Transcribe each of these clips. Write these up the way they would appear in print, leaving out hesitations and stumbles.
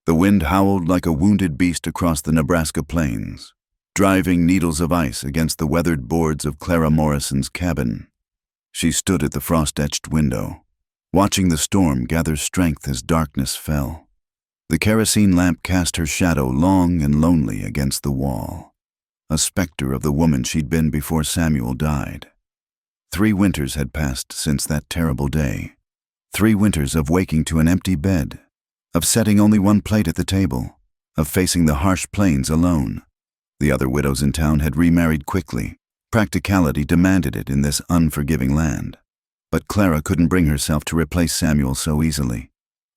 The wind howled like a wounded beast across the Nebraska plains, driving needles of ice against the weathered boards of Clara Morrison's cabin. She stood at the frost-etched window, watching the storm gather strength as darkness fell. The kerosene lamp cast her shadow long and lonely against the wall, a specter of the woman she'd been before Samuel died. 3 winters had passed since that terrible day. 3 winters of waking to an empty bed, of setting only one plate at the table, of facing the harsh plains alone. The other widows in town had remarried quickly. Practicality demanded it in this unforgiving land. But Clara couldn't bring herself to replace Samuel so easily.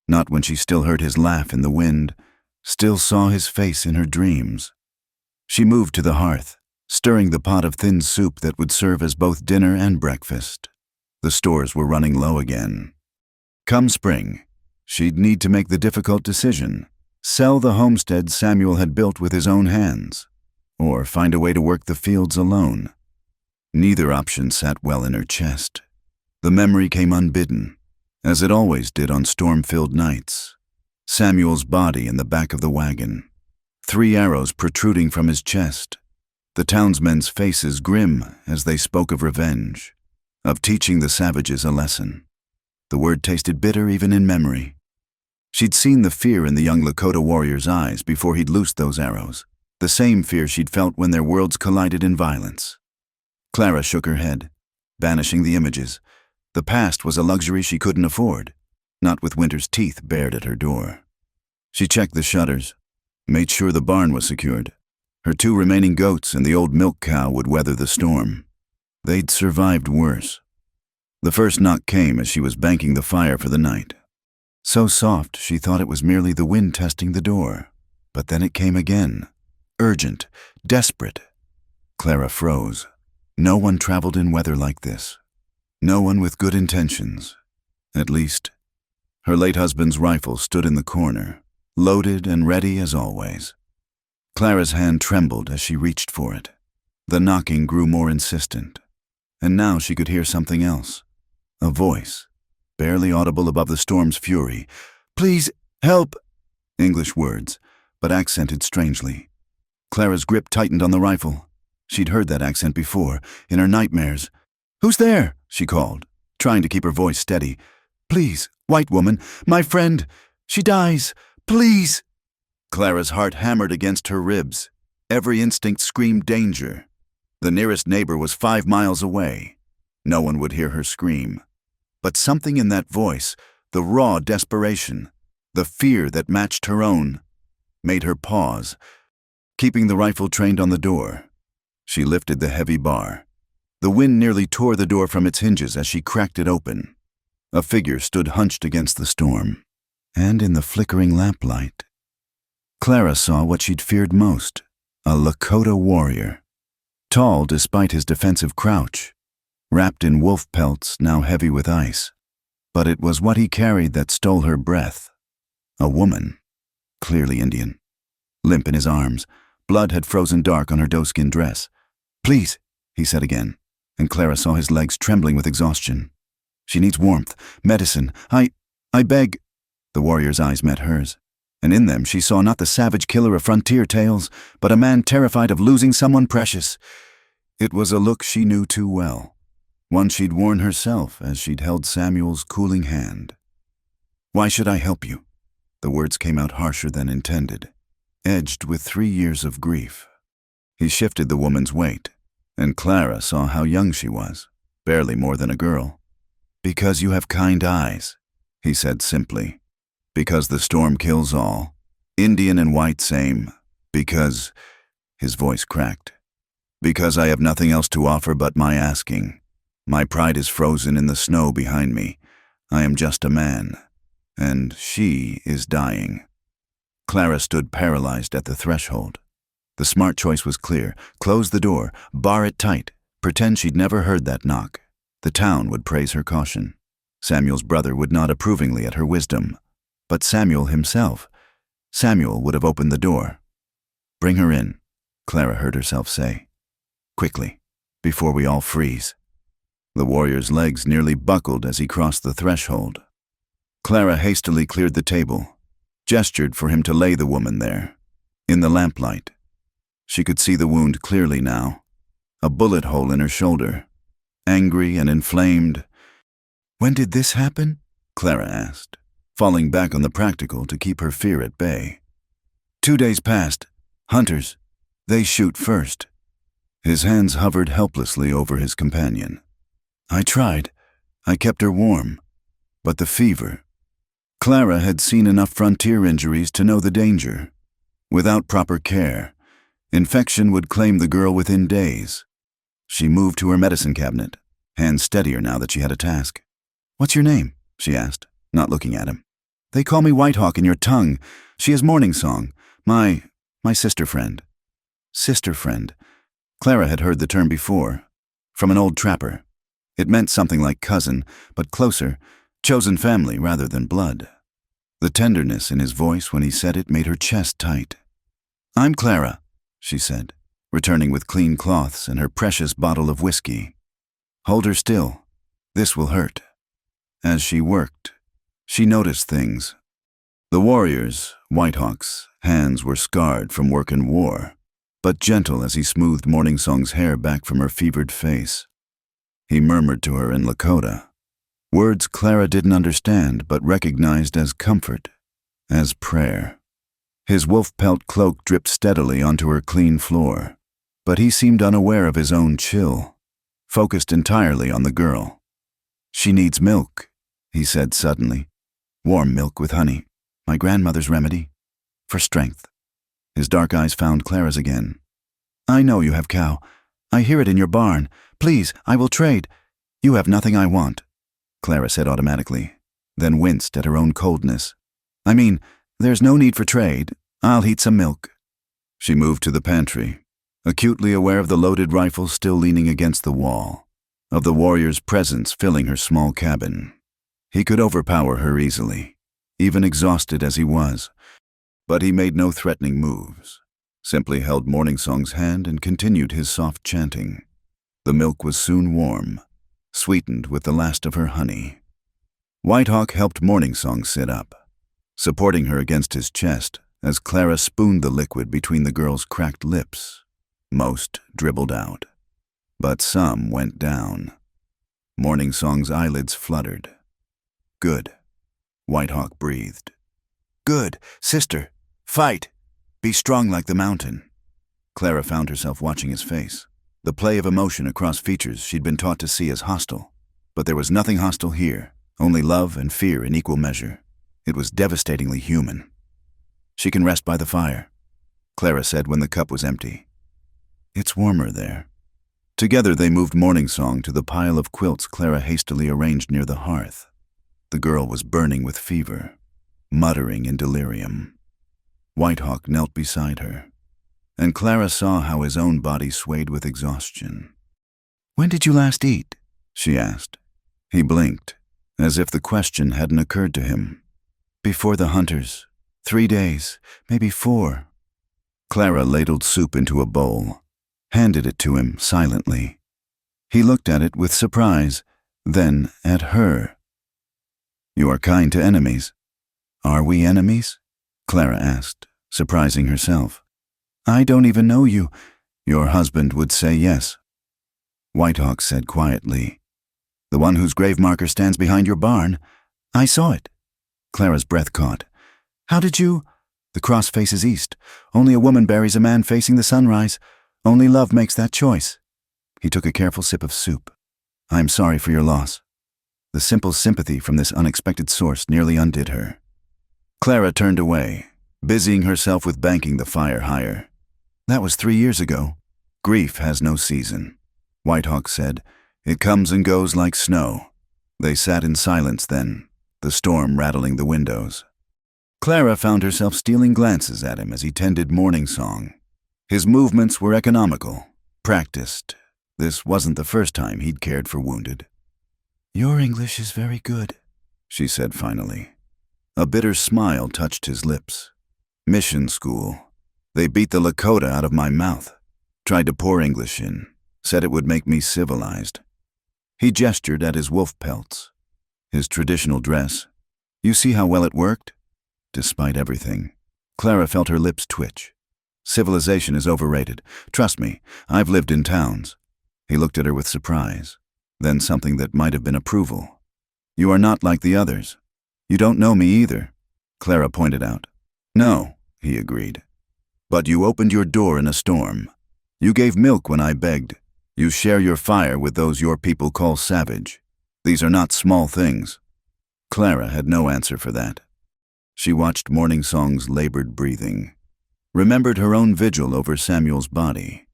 Not when she still heard his laugh in the wind, still saw his face in her dreams. She moved to the hearth, stirring the pot of thin soup that would serve as both dinner and breakfast. The stores were running low again. Come spring, she'd need to make the difficult decision: sell the homestead Samuel had built with his own hands, or find a way to work the fields alone. Neither option sat well in her chest. The memory came unbidden, as it always did on storm-filled nights. Samuel's body in the back of the wagon, 3 arrows protruding from his chest, the townsmen's faces grim as they spoke of revenge, of teaching the savages a lesson. The word tasted bitter even in memory. She'd seen the fear in the young Lakota warrior's eyes before he'd loosed those arrows, the same fear she'd felt when their worlds collided in violence. Clara shook her head, banishing the images. The past was a luxury she couldn't afford, not with winter's teeth bared at her door. She checked the shutters, made sure the barn was secured. Her 2 remaining goats and the old milk cow would weather the storm. They'd survived worse. The first knock came as she was banking the fire for the night. So soft she thought it was merely the wind testing the door. But then it came again, urgent, desperate. Clara froze. No one traveled in weather like this. No one with good intentions. At least, her late husband's rifle stood in the corner, loaded and ready as always. Clara's hand trembled as she reached for it. The knocking grew more insistent, and now she could hear something else. A voice, barely audible above the storm's fury. "Please, help!" English words, but accented strangely. Clara's grip tightened on the rifle. She'd heard that accent before, in her nightmares. "Who's there?" she called, trying to keep her voice steady. "Please, white woman, my friend, she dies, please!" Clara's heart hammered against her ribs. Every instinct screamed danger. The nearest neighbor was 5 miles away. No one would hear her scream. But something in that voice, the raw desperation, the fear that matched her own, made her pause, keeping the rifle trained on the door. She lifted the heavy bar. The wind nearly tore the door from its hinges as she cracked it open. A figure stood hunched against the storm, and in the flickering lamplight, Clara saw what she'd feared most, a Lakota warrior. Tall despite his defensive crouch, wrapped in wolf pelts now heavy with ice. But it was what he carried that stole her breath. A woman, clearly Indian. Limp in his arms, blood had frozen dark on her doe-skin dress. "Please," he said again, and Clara saw his legs trembling with exhaustion. "She needs warmth, medicine. I beg." The warrior's eyes met hers, and in them she saw not the savage killer of frontier tales, but a man terrified of losing someone precious. It was a look she knew too well, one she'd worn herself as she'd held Samuel's cooling hand. "Why should I help you?" The words came out harsher than intended, edged with 3 years of grief. He shifted the woman's weight, and Clara saw how young she was, barely more than a girl. "Because you have kind eyes," he said simply. "Because the storm kills all, Indian and white same. Because," his voice cracked, "because I have nothing else to offer but my asking. My pride is frozen in the snow behind me. I am just a man, and she is dying." Clara stood paralyzed at the threshold. The smart choice was clear. Close the door, bar it tight, pretend she'd never heard that knock. The town would praise her caution. Samuel's brother would nod approvingly at her wisdom. But Samuel himself, Samuel would have opened the door. "Bring her in," Clara heard herself say. "Quickly, before we all freeze." The warrior's legs nearly buckled as he crossed the threshold. Clara hastily cleared the table. gestured for him to lay the woman there, in the lamplight. She could see the wound clearly now, a bullet hole in her shoulder, angry and inflamed. "When did this happen?" Clara asked, falling back on the practical to keep her fear at bay. 2 days past. Hunters. They shoot first." His hands hovered helplessly over his companion. "I tried. I kept her warm. But the fever." Clara had seen enough frontier injuries to know the danger. Without proper care, infection would claim the girl within days. She moved to her medicine cabinet, hands steadier now that she had a task. "What's your name?" she asked, not looking at him. "They call me Whitehawk in your tongue. She is Morning Song. My sister friend." Sister friend. Clara had heard the term before, from an old trapper. It meant something like cousin, but closer, chosen family rather than blood. The tenderness in his voice when he said it made her chest tight. "I'm Clara," she said, returning with clean cloths and her precious bottle of whiskey. "Hold her still. This will hurt." As she worked, she noticed things. The warrior's, Whitehawk's, hands were scarred from work and war, but gentle as he smoothed Morning Song's hair back from her fevered face. He murmured to her in Lakota, words Clara didn't understand but recognized as comfort, as prayer. His wolf pelt cloak dripped steadily onto her clean floor, but he seemed unaware of his own chill, focused entirely on the girl. "She needs milk," he said suddenly. "Warm milk with honey, my grandmother's remedy, for strength." His dark eyes found Clara's again. "I know you have cow. I hear it in your barn. Please, I will trade. You have nothing I want," Clara said automatically, then winced at her own coldness. "I mean, there's no need for trade. I'll heat some milk." She moved to the pantry, acutely aware of the loaded rifle still leaning against the wall, of the warrior's presence filling her small cabin. He could overpower her easily, even exhausted as he was, but he made no threatening moves, simply held Morning Song's hand and continued his soft chanting. The milk was soon warm, sweetened with the last of her honey. Whitehawk helped Morning Song sit up, supporting her against his chest as Clara spooned the liquid between the girl's cracked lips. Most dribbled out, but some went down. Morning Song's eyelids fluttered. "Good," Whitehawk breathed. "Good, sister. Fight. Be strong like the mountain." Clara found herself watching his face, the play of emotion across features she'd been taught to see as hostile. But there was nothing hostile here, only love and fear in equal measure. It was devastatingly human. "She can rest by the fire," Clara said when the cup was empty. "It's warmer there." Together they moved Morning Song to the pile of quilts Clara hastily arranged near the hearth. The girl was burning with fever, muttering in delirium. Whitehawk knelt beside her, and Clara saw how his own body swayed with exhaustion. "When did you last eat?" she asked. He blinked, as if the question hadn't occurred to him. "Before the hunters. 3 days, maybe 4. Clara ladled soup into a bowl, handed it to him silently. He looked at it with surprise, then at her. "You are kind to enemies." "Are we enemies?" Clara asked, surprising herself. "I don't even know you." "Your husband would say yes," Whitehawk said quietly. "The one whose grave marker stands behind your barn. I saw it." Clara's breath caught. "How did you—" "The cross faces east. Only a woman buries a man facing the sunrise. Only love makes that choice." He took a careful sip of soup. "I'm sorry for your loss." The simple sympathy from this unexpected source nearly undid her. Clara turned away, busying herself with banking the fire higher. "That was 3 years ago. Grief has no season," Whitehawk said. "It comes and goes like snow." They sat in silence then, the storm rattling the windows. Clara found herself stealing glances at him as he tended Morning Song. His movements were economical, practiced. This wasn't the first time he'd cared for wounded. "Your English is very good," she said finally. A bitter smile touched his lips. "Mission school. They beat the Lakota out of my mouth. Tried to pour English in. Said it would make me civilized." He gestured at his wolf pelts, his traditional dress. "You see how well it worked?" despite everything. Clara felt her lips twitch. Civilization is overrated. Trust me, I've lived in towns. He looked at her with surprise, then something that might have been approval. You are not like the others. You don't know me either, Clara pointed out. No, he agreed. But you opened your door in a storm. You gave milk when I begged. You share your fire with those your people call savage. These are not small things. Clara had no answer for that. She watched Morning Song's labored breathing, remembered her own vigil over Samuel's body.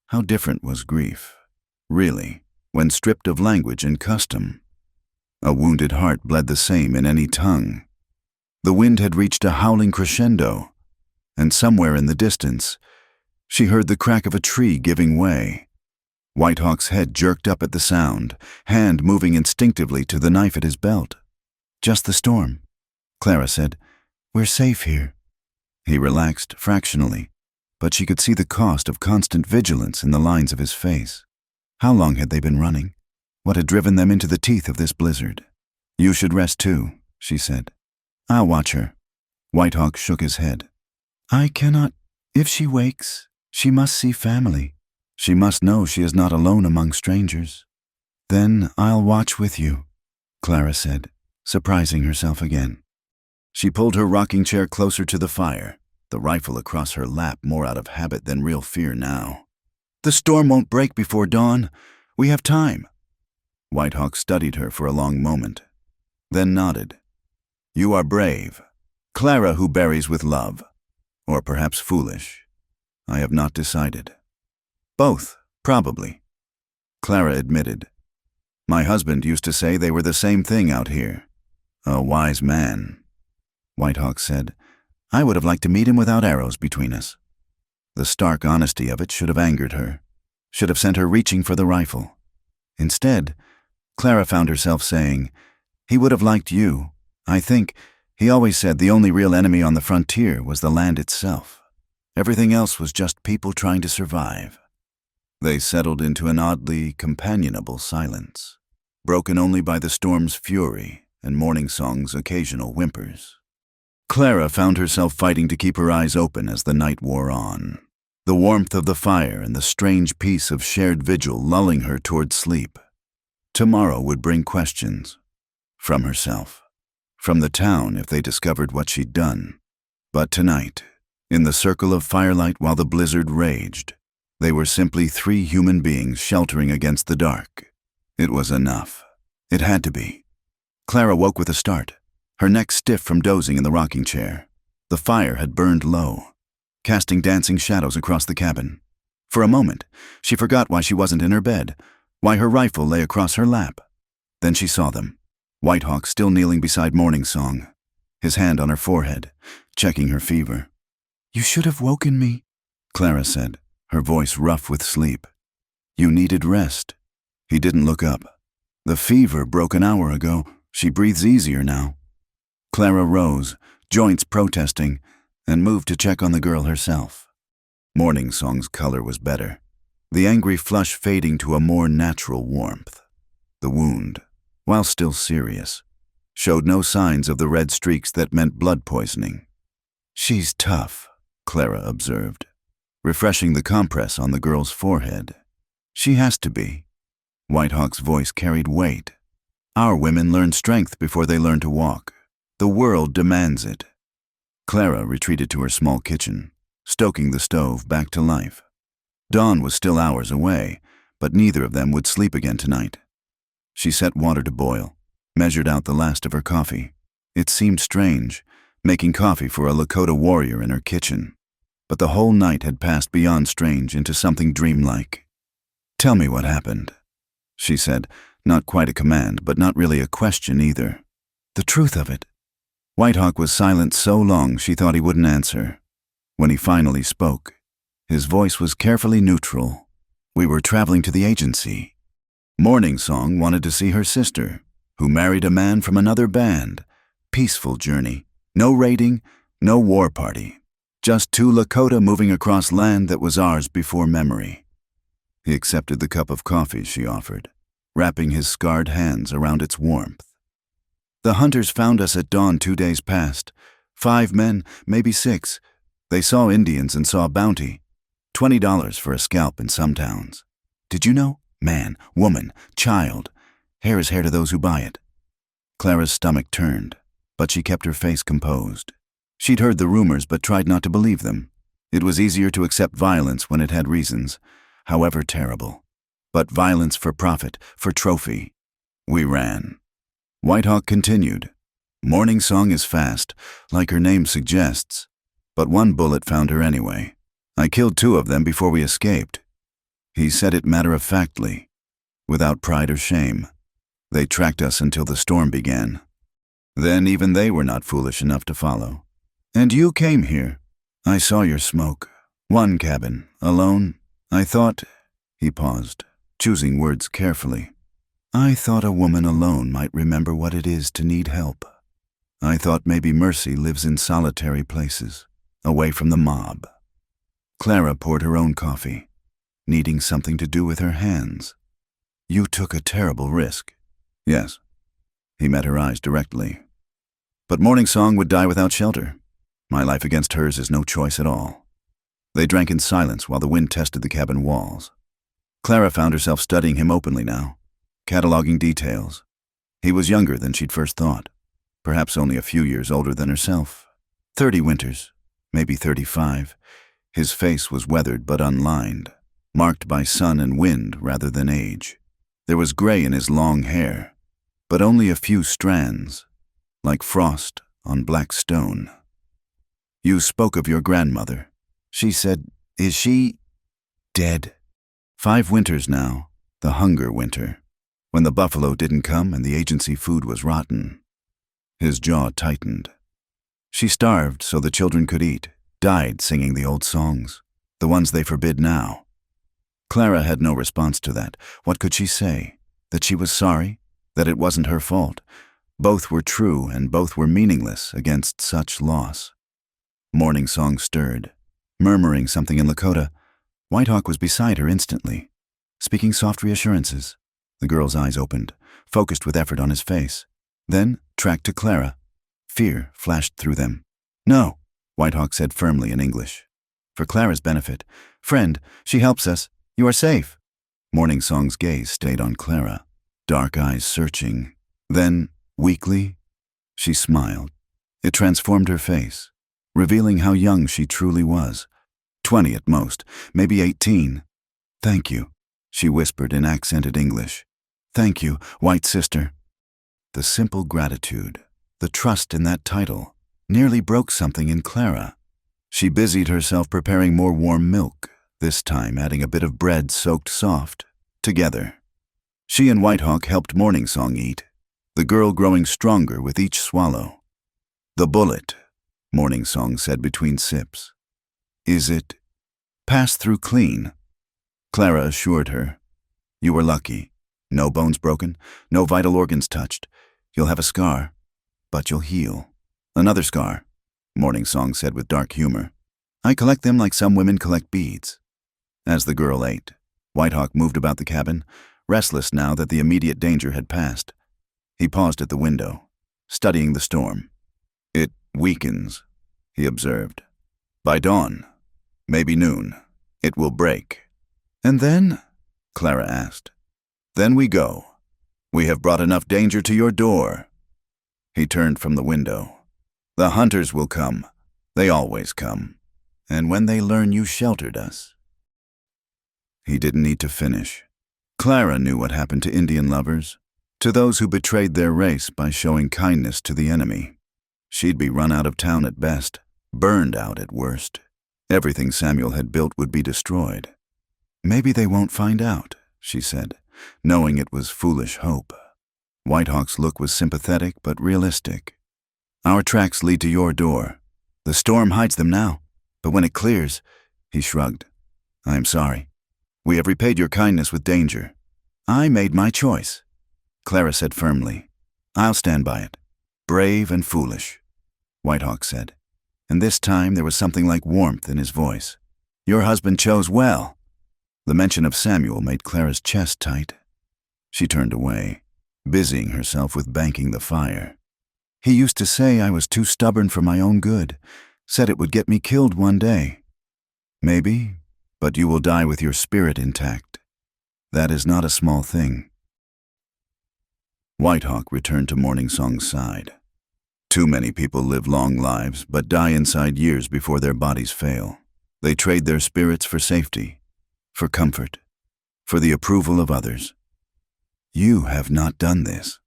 How different was grief, really, when stripped of language and custom. A wounded heart bled the same in any tongue. The wind had reached a howling crescendo, and somewhere in the distance, she heard the crack of a tree giving way. Whitehawk's head jerked up at the sound, hand moving instinctively to the knife at his belt. Just the storm, Clara said. We're safe here. He relaxed fractionally, but she could see the cost of constant vigilance in the lines of his face. How long had they been running? What had driven them into the teeth of this blizzard? You should rest too, she said. I'll watch her. Whitehawk shook his head. I cannot. If she wakes, she must see family. She must know she is not alone among strangers. Then I'll watch with you, Clara said, surprising herself again. She pulled her rocking chair closer to the fire, the rifle across her lap more out of habit than real fear now. The storm won't break before dawn. We have time. Whitehawk studied her for a long moment, then nodded. You are brave. Clara who buries with love. Or perhaps foolish. I have not decided. Both, probably. Clara admitted. My husband used to say they were the same thing out here. A wise man. Whitehawk said, I would have liked to meet him without arrows between us. The stark honesty of it should have angered her, should have sent her reaching for the rifle. Instead, Clara found herself saying, he would have liked you. I think he always said the only real enemy on the frontier was the land itself. Everything else was just people trying to survive. They settled into an oddly companionable silence, broken only by the storm's fury and Morning Song's occasional whimpers. Clara found herself fighting to keep her eyes open as the night wore on, the warmth of the fire and the strange peace of shared vigil lulling her toward sleep. Tomorrow would bring questions. From herself. From the town if they discovered what she'd done. But tonight, in the circle of firelight while the blizzard raged, they were simply 3 human beings sheltering against the dark. It was enough. It had to be. Clara woke with a start, her neck stiff from dozing in the rocking chair. The fire had burned low, casting dancing shadows across the cabin. For a moment, she forgot why she wasn't in her bed, why her rifle lay across her lap. Then she saw them, Whitehawk still kneeling beside Morning Song, his hand on her forehead, checking her fever. You should have woken me, Clara said, her voice rough with sleep. You needed rest. He didn't look up. The fever broke an hour ago. She breathes easier now. Clara rose, joints protesting, and moved to check on the girl herself. Morning Song's color was better, the angry flush fading to a more natural warmth. The wound, while still serious, showed no signs of the red streaks that meant blood poisoning. She's tough, Clara observed, refreshing the compress on the girl's forehead. She has to be. Whitehawk's voice carried weight. Our women learn strength before they learn to walk. The world demands it. Clara retreated to her small kitchen, stoking the stove back to life. Dawn was still hours away, but neither of them would sleep again tonight. She set water to boil, measured out the last of her coffee. It seemed strange, making coffee for a Lakota warrior in her kitchen. But the whole night had passed beyond strange into something dreamlike. Tell me what happened, she said, not quite a command, but not really a question either. The truth of it. Whitehawk was silent so long she thought he wouldn't answer. When he finally spoke, his voice was carefully neutral. We were traveling to the agency. Morning Song wanted to see her sister, who married a man from another band. Peaceful journey. No raiding, no war party. Just 2 Lakota moving across land that was ours before memory. He accepted the cup of coffee she offered, wrapping his scarred hands around its warmth. The hunters found us at dawn 2 days past, 5 men, maybe 6. They saw Indians and saw bounty. $20 for a scalp in some towns. Did you know? Man, woman, child. Hair is hair to those who buy it. Clara's stomach turned, but she kept her face composed. She'd heard the rumors but tried not to believe them. It was easier to accept violence when it had reasons, however terrible. But violence for profit, for trophy. We ran. Whitehawk continued. Morning Song is fast, like her name suggests. But one bullet found her anyway. I killed 2 of them before we escaped. He said it matter-of-factly, without pride or shame. They tracked us until the storm began. Then even they were not foolish enough to follow. And you came here. I saw your smoke. 1 cabin, alone. I thought... He paused, choosing words carefully. I thought a woman alone might remember what it is to need help. I thought maybe mercy lives in solitary places, away from the mob. Clara poured her own coffee, needing something to do with her hands. You took a terrible risk. Yes. He met her eyes directly. But Morning Song would die without shelter. My life against hers is no choice at all. They drank in silence while the wind tested the cabin walls. Clara found herself studying him openly now, cataloging details. He was younger than she'd first thought, perhaps only a few years older than herself. 30 winters, maybe 35. His face was weathered but unlined, marked by sun and wind rather than age. There was gray in his long hair, but only a few strands, like frost on black stone. You spoke of your grandmother. She said, is she dead? 5 winters now, the hunger winter, when the buffalo didn't come and the agency food was rotten. His jaw tightened. She starved so the children could eat, died singing the old songs, the ones they forbid now. Clara had no response to that. What could she say? That she was sorry? That it wasn't her fault? Both were true and both were meaningless against such loss. Morning Song stirred, murmuring something in Lakota. Whitehawk was beside her instantly, speaking soft reassurances. The girl's eyes opened, focused with effort on his face, then tracked to Clara. Fear flashed through them. No, Whitehawk said firmly in English. For Clara's benefit. Friend, she helps us. You are safe. Morning Song's gaze stayed on Clara, dark eyes searching. Then, weakly, she smiled. It transformed her face, revealing how young she truly was. 20 at most, maybe 18. Thank you, she whispered in accented English. Thank you, white sister. The simple gratitude, the trust in that title, nearly broke something in Clara. She busied herself preparing more warm milk, this time adding a bit of bread soaked soft, together. She and Whitehawk helped Morning Song eat, the girl growing stronger with each swallow. The bullet, Morning Song said between sips. Is it passed through clean? Clara assured her. You were lucky. No bones broken, no vital organs touched. You'll have a scar, but you'll heal. Another scar, Morning Song said with dark humor. I collect them like some women collect beads. As the girl ate, Whitehawk moved about the cabin, restless now that the immediate danger had passed. He paused at the window, studying the storm. It weakens, he observed. By dawn, maybe noon, it will break. And then? Clara asked. Then we go. We have brought enough danger to your door. He turned from the window. The hunters will come. They always come. And when they learn you sheltered us. He didn't need to finish. Clara knew what happened to Indian lovers, to those who betrayed their race by showing kindness to the enemy. She'd be run out of town at best, burned out at worst. Everything Samuel had built would be destroyed. Maybe they won't find out, she said, knowing it was foolish hope. Whitehawk's look was sympathetic but realistic. Our tracks lead to your door. The storm hides them now, but when it clears, he shrugged. I am sorry. We have repaid your kindness with danger. I made my choice, Clara said firmly. I'll stand by it. Brave and foolish, Whitehawk said. And this time there was something like warmth in his voice. Your husband chose well. The mention of Samuel made Clara's chest tight. She turned away, busying herself with banking the fire. He used to say I was too stubborn for my own good, said it would get me killed one day. Maybe, but you will die with your spirit intact. That is not a small thing. Whitehawk returned to Morningsong's side. Too many people live long lives, but die inside years before their bodies fail. They trade their spirits for safety, for comfort, for the approval of others. You have not done this.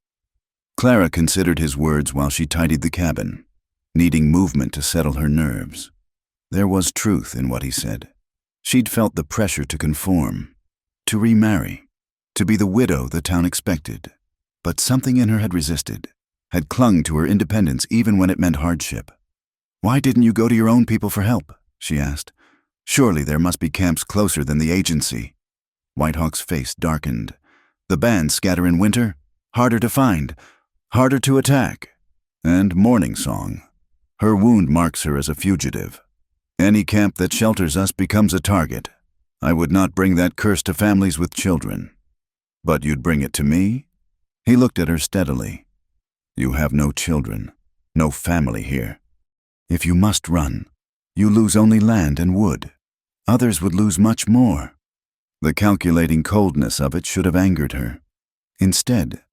Clara considered his words while she tidied the cabin, needing movement to settle her nerves. There was truth in what he said. She'd felt the pressure to conform, to remarry, to be the widow the town expected. But something in her had resisted, had clung to her independence even when it meant hardship. "Why didn't you go to your own people for help?" she asked. "Surely there must be camps closer than the agency." Whitehawk's face darkened. "The bands scatter in winter, harder to find, harder to attack. And Morningsong. Her wound marks her as a fugitive. Any camp that shelters us becomes a target. I would not bring that curse to families with children. But you'd bring it to me?" He looked at her steadily. "You have no children, no family here. If you must run, you lose only land and wood. Others would lose much more." The calculating coldness of it should have angered her. Instead,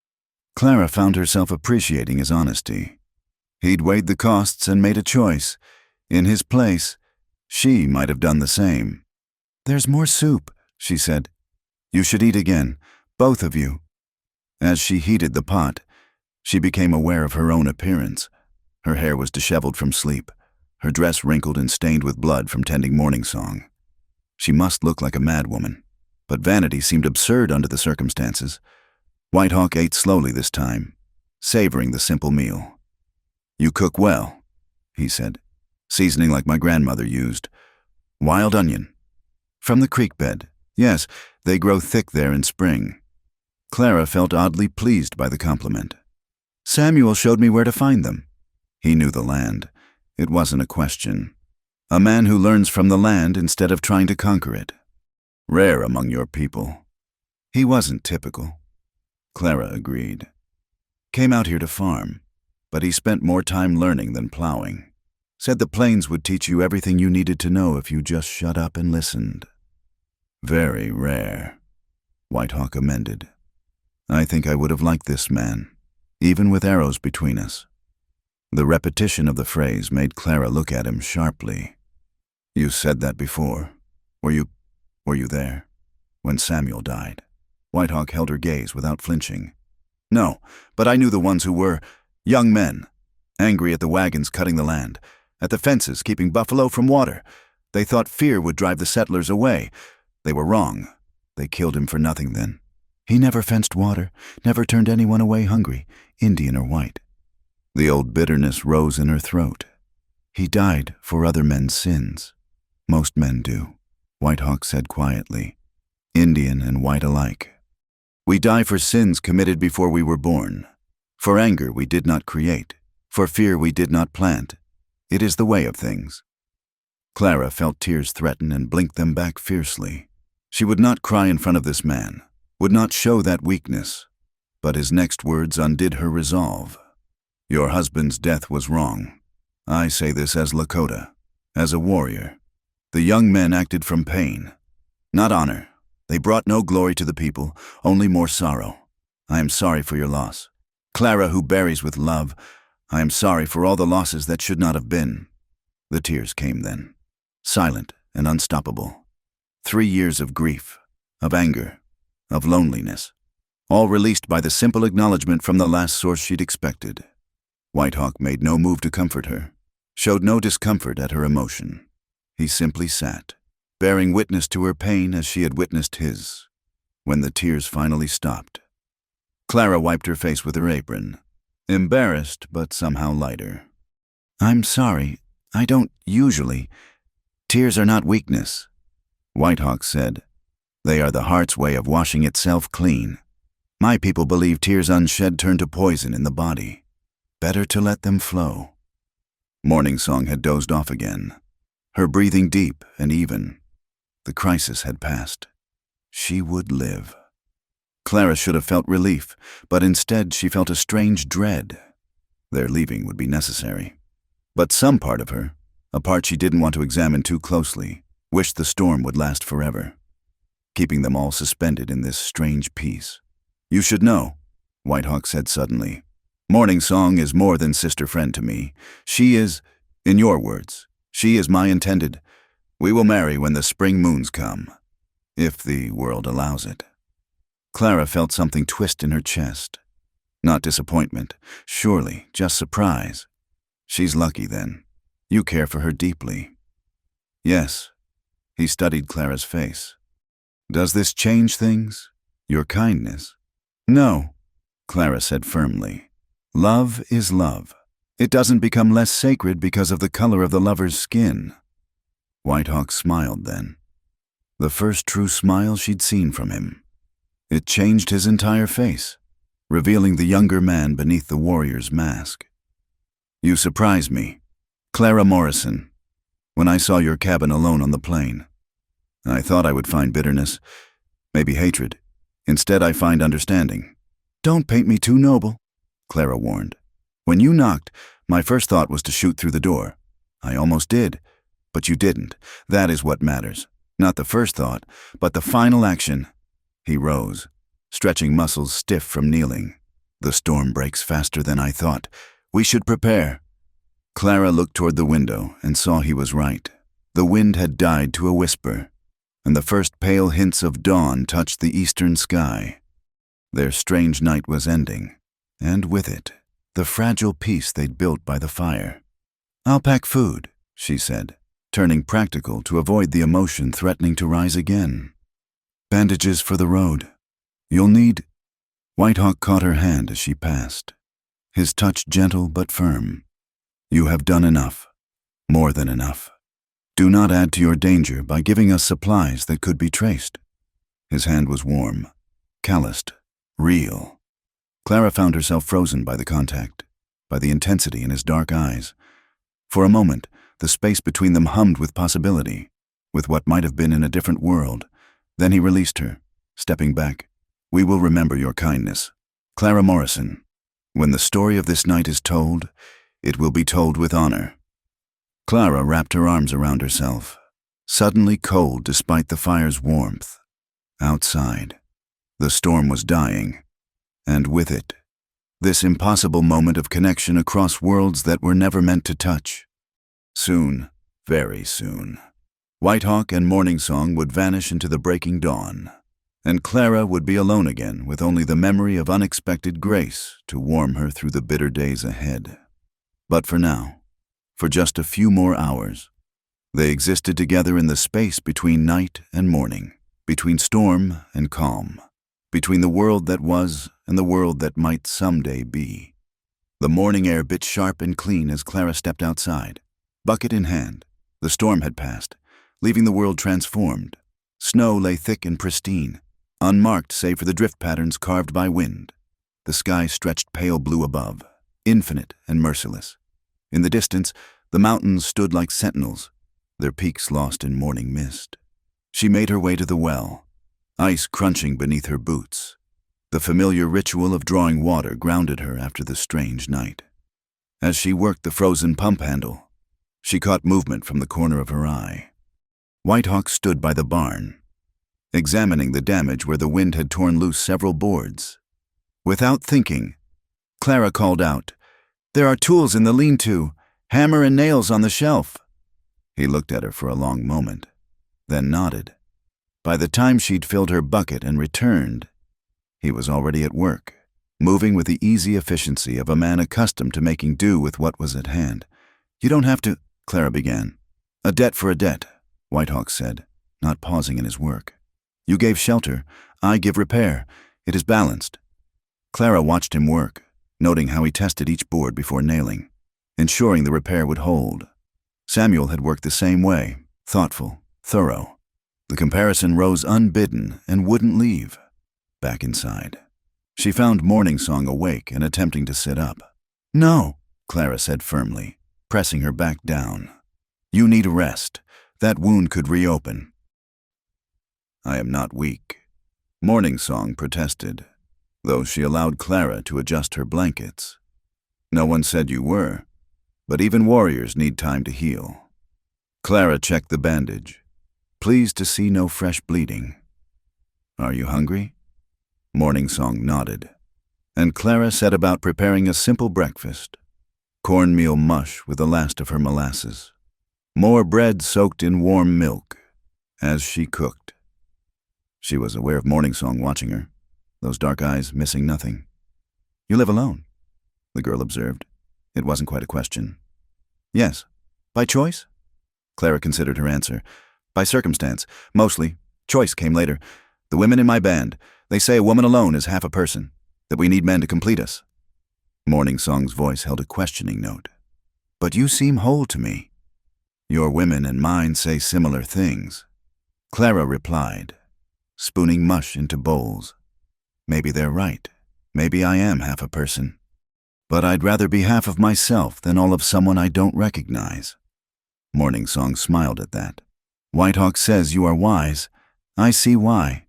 Clara found herself appreciating his honesty. He'd weighed the costs and made a choice. In his place, she might have done the same. "There's more soup," she said. "You should eat again, both of you." As she heated the pot, she became aware of her own appearance. Her hair was disheveled from sleep, her dress wrinkled and stained with blood from tending Morningsong. She must look like a madwoman, but vanity seemed absurd under the circumstances. Whitehawk ate slowly this time, savoring the simple meal. "You cook well," he said, "seasoning like my grandmother used. Wild onion. From the creek bed. Yes, they grow thick there in spring." Clara felt oddly pleased by the compliment. "Samuel showed me where to find them." He knew the land. It wasn't a question. A man who learns from the land instead of trying to conquer it. Rare among your people. He wasn't typical. Clara agreed. Came out here to farm, but he spent more time learning than plowing. Said the plains would teach you everything you needed to know if you just shut up and listened. Very rare, Whitehawk amended. I think I would have liked this man, even with arrows between us. The repetition of the phrase made Clara look at him sharply. You said that before. Were you there? When Samuel died? Whitehawk held her gaze without flinching. No, but I knew the ones who were young men, angry at the wagons cutting the land, at the fences keeping buffalo from water. They thought fear would drive the settlers away. They were wrong. They killed him for nothing then. He never fenced water, never turned anyone away hungry, Indian or white. The old bitterness rose in her throat. He died for other men's sins. Most men do, Whitehawk said quietly, Indian and white alike. We die for sins committed before we were born, for anger we did not create, for fear we did not plant. It is the way of things. Clara felt tears threaten and blinked them back fiercely. She would not cry in front of this man, would not show that weakness, but his next words undid her resolve. Your husband's death was wrong. I say this as Lakota, as a warrior. The young men acted from pain, not honor. They brought no glory to the people, only more sorrow. I am sorry for your loss. Clara, who buries with love, I am sorry for all the losses that should not have been. The tears came then, silent and unstoppable. 3 years of grief, of anger, of loneliness, all released by the simple acknowledgement from the last source she'd expected. Whitehawk made no move to comfort her, showed no discomfort at her emotion. He simply sat, bearing witness to her pain as she had witnessed his. When the tears finally stopped, Clara wiped her face with her apron, embarrassed but somehow lighter. I'm sorry, I don't usually. Tears are not weakness, Whitehawk said. They are the heart's way of washing itself clean. My people believe tears unshed turn to poison in the body. Better to let them flow. Morningsong had dozed off again, her breathing deep and even. The crisis had passed. She would live. Clara should have felt relief, but instead she felt a strange dread. Their leaving would be necessary. But some part of her, a part she didn't want to examine too closely, wished the storm would last forever, keeping them all suspended in this strange peace. "You should know," Whitehawk said suddenly. "Morning Song is more than sister friend to me. She is, in your words, she is my intended. We will marry when the spring moons come, if the world allows it." Clara felt something twist in her chest. Not disappointment, surely, just surprise. "She's lucky then. You care for her deeply." "Yes." He studied Clara's face. "Does this change things? Your kindness?" "No," Clara said firmly. "Love is love. It doesn't become less sacred because of the color of the lover's skin." Whitehawk smiled then. The first true smile she'd seen from him. It changed his entire face, revealing the younger man beneath the warrior's mask. "You surprised me, Clara Morrison, when I saw your cabin alone on the plain. I thought I would find bitterness, maybe hatred. Instead, I find understanding." "Don't paint me too noble," Clara warned. "When you knocked, my first thought was to shoot through the door. I almost did, but you didn't. That is what matters. Not the first thought, but the final action." He rose, stretching muscles stiff from kneeling. "The storm breaks faster than I thought. We should prepare." Clara looked toward the window and saw he was right. The wind had died to a whisper, and the first pale hints of dawn touched the eastern sky. Their strange night was ending, and with it, the fragile peace they'd built by the fire. "I'll pack food," she said, turning practical to avoid the emotion threatening to rise again. "Bandages for the road. You'll need—" Whitehawk caught her hand as she passed, his touch gentle but firm. "You have done enough. More than enough. Do not add to your danger by giving us supplies that could be traced." His hand was warm, calloused, real. Clara found herself frozen by the contact, by the intensity in his dark eyes. For a moment, the space between them hummed with possibility, with what might have been in a different world. Then he released her, stepping back. "We will remember your kindness, Clara Morrison. When the story of this night is told, it will be told with honor." Clara wrapped her arms around herself, suddenly cold despite the fire's warmth. Outside, the storm was dying, and with it, this impossible moment of connection across worlds that were never meant to touch. Soon, very soon, Whitehawk and Morning Song would vanish into the breaking dawn, and Clara would be alone again with only the memory of unexpected grace to warm her through the bitter days ahead. But for now, for just a few more hours, they existed together in the space between night and morning, between storm and calm, between the world that was and the world that might someday be. The morning air bit sharp and clean as Clara stepped outside. Bucket in hand, the storm had passed, leaving the world transformed. Snow lay thick and pristine, unmarked save for the drift patterns carved by wind. The sky stretched pale blue above, infinite and merciless. In the distance, the mountains stood like sentinels, their peaks lost in morning mist. She made her way to the well, ice crunching beneath her boots. The familiar ritual of drawing water grounded her after the strange night. As she worked the frozen pump handle, she caught movement from the corner of her eye. Whitehawk stood by the barn, examining the damage where the wind had torn loose several boards. Without thinking, Clara called out, "There are tools in the lean-to, hammer and nails on the shelf." He looked at her for a long moment, then nodded. By the time she'd filled her bucket and returned, he was already at work, moving with the easy efficiency of a man accustomed to making do with what was at hand. "You don't have to," Clara began. "A debt for a debt," Whitehawk said, not pausing in his work. "You gave shelter, I give repair. It is balanced." Clara watched him work, noting how he tested each board before nailing, ensuring the repair would hold. Samuel had worked the same way, thoughtful, thorough. The comparison rose unbidden and wouldn't leave. Back inside, she found Morning Song awake and attempting to sit up. "No," Clara said firmly, pressing her back down. "You need a rest. That wound could reopen." "I am not weak," Morning Song protested, though she allowed Clara to adjust her blankets. No one said you were, but even warriors need time to heal. Clara checked the bandage, pleased to see no fresh bleeding. Are you hungry? Morning Song nodded, and Clara set about preparing a simple breakfast. Cornmeal mush with the last of her molasses. More bread soaked in warm milk, as she cooked. She was aware of Morning Song watching her, those dark eyes missing nothing. You live alone, the girl observed. It wasn't quite a question. Yes. By choice? Clara considered her answer. By circumstance, mostly. Choice came later. The women in my band, they say a woman alone is half a person, that we need men to complete us. Morning Song's voice held a questioning note. But you seem whole to me. Your women and mine say similar things. Clara replied, spooning mush into bowls. Maybe they're right. Maybe I am half a person. But I'd rather be half of myself than all of someone I don't recognize. Morning Song smiled at that. Whitehawk says you are wise. I see why.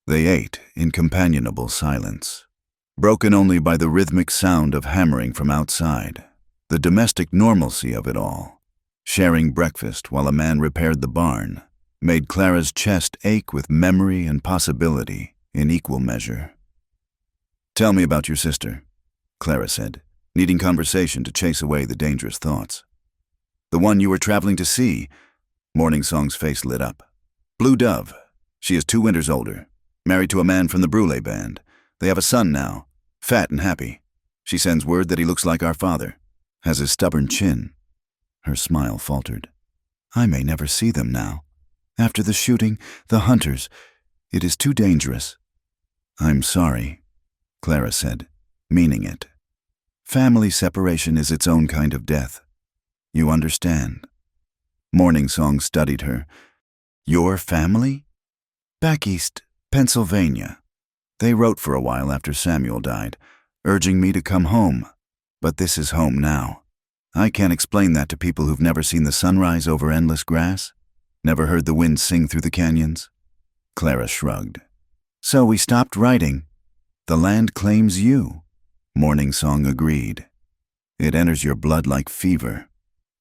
They ate in companionable silence, broken only by the rhythmic sound of hammering from outside, the domestic normalcy of it all. Sharing breakfast while a man repaired the barn made Clara's chest ache with memory and possibility in equal measure. Tell me about your sister, Clara said, needing conversation to chase away the dangerous thoughts. The one you were traveling to see. Morning Song's face lit up. Blue Dove. She is 2 winters older, married to a man from the Brûlé band. They have a son now, fat and happy. She sends word that he looks like our father, has a stubborn chin. Her smile faltered. I may never see them now. After the shooting, the hunters, it is too dangerous. I'm sorry, Clara said, meaning it. Family separation is its own kind of death. You understand? Morning Song studied her. Your family? Back east, Pennsylvania. They wrote for a while after Samuel died, urging me to come home. But this is home now. I can't explain that to people who've never seen the sunrise over endless grass, never heard the wind sing through the canyons. Clara shrugged. So we stopped writing. The land claims you. Morning Song agreed. It enters your blood like fever.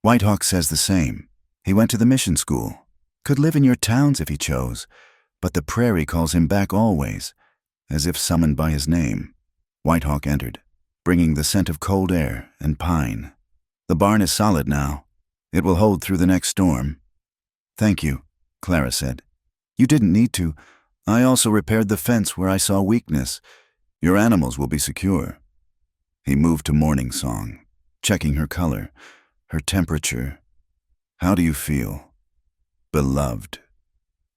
Whitehawk says the same. He went to the mission school. Could live in your towns if he chose, but the prairie calls him back always, as if summoned by his name. Whitehawk entered, bringing the scent of cold air and pine. The barn is solid now. It will hold through the next storm. Thank you, Clara said. You didn't need to. I also repaired the fence where I saw weakness. Your animals will be secure. He moved to Morning Song, checking her color, her temperature. How do you feel? Beloved.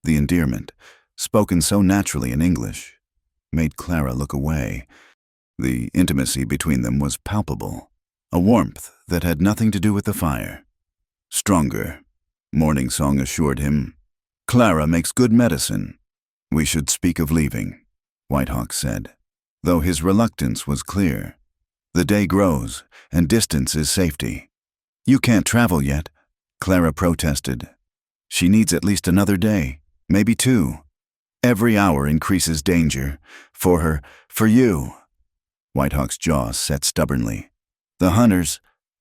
The endearment, spoken so naturally in English, made Clara look away. The intimacy between them was palpable, a warmth that had nothing to do with the fire. Stronger, Morning Song assured him. Clara makes good medicine. We should speak of leaving, Whitehawk said, though his reluctance was clear. The day grows, and distance is safety. You can't travel yet, Clara protested. She needs at least another day, maybe 2. Every hour increases danger. For her, for you. Whitehawk's jaw set stubbornly. The hunters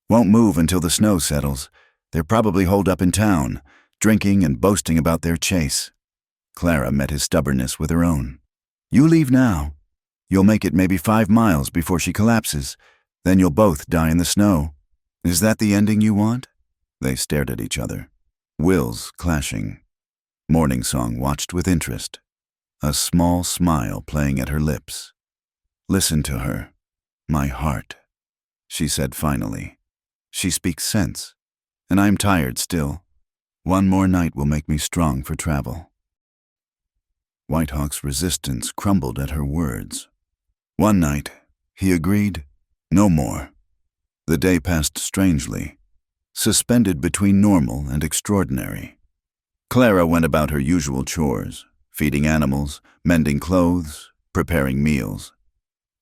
won't move until the snow settles. They're probably holed up in town, drinking and boasting about their chase. Clara met his stubbornness with her own. You leave now. You'll make it maybe 5 miles before she collapses. Then you'll both die in the snow. Is that the ending you want? They stared at each other, wills clashing. Morning Song watched with interest, a small smile playing at her lips. Listen to her. My heart, she said finally. She speaks sense, and I'm tired still. One more night will make me strong for travel. Whitehawk's resistance crumbled at her words. One night, he agreed, no more. The day passed strangely, suspended between normal and extraordinary. Clara went about her usual chores, feeding animals, mending clothes, preparing meals.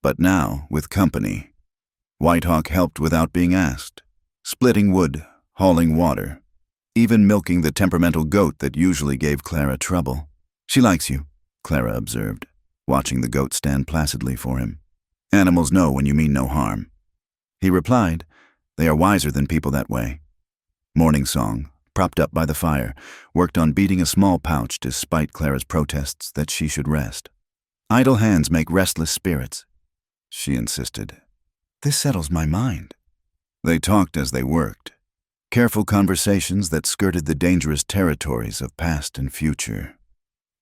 But now, with company, Whitehawk helped without being asked, splitting wood, hauling water, even milking the temperamental goat that usually gave Clara trouble. She likes you, Clara observed, watching the goat stand placidly for him. Animals know when you mean no harm. He replied, "They are wiser than people that way." Morning Song, propped up by the fire, worked on beating a small pouch despite Clara's protests that she should rest. "Idle hands make restless spirits," she insisted. "This settles my mind." They talked as they worked, careful conversations that skirted the dangerous territories of past and future.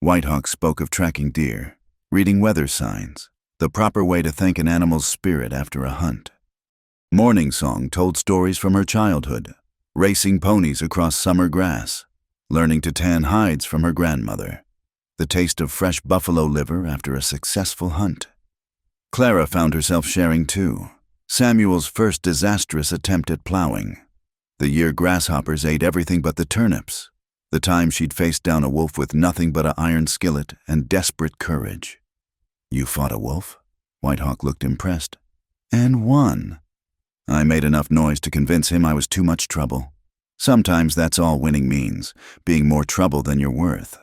Whitehawk spoke of tracking deer, reading weather signs, the proper way to thank an animal's spirit after a hunt. Morning Song told stories from her childhood, racing ponies across summer grass, learning to tan hides from her grandmother, the taste of fresh buffalo liver after a successful hunt. Clara found herself sharing too, Samuel's first disastrous attempt at plowing, the year grasshoppers ate everything but the turnips, the time she'd faced down a wolf with nothing but an iron skillet and desperate courage. "You fought a wolf?" Whitehawk looked impressed. "And won." "I made enough noise to convince him I was too much trouble. Sometimes that's all winning means, being more trouble than you're worth."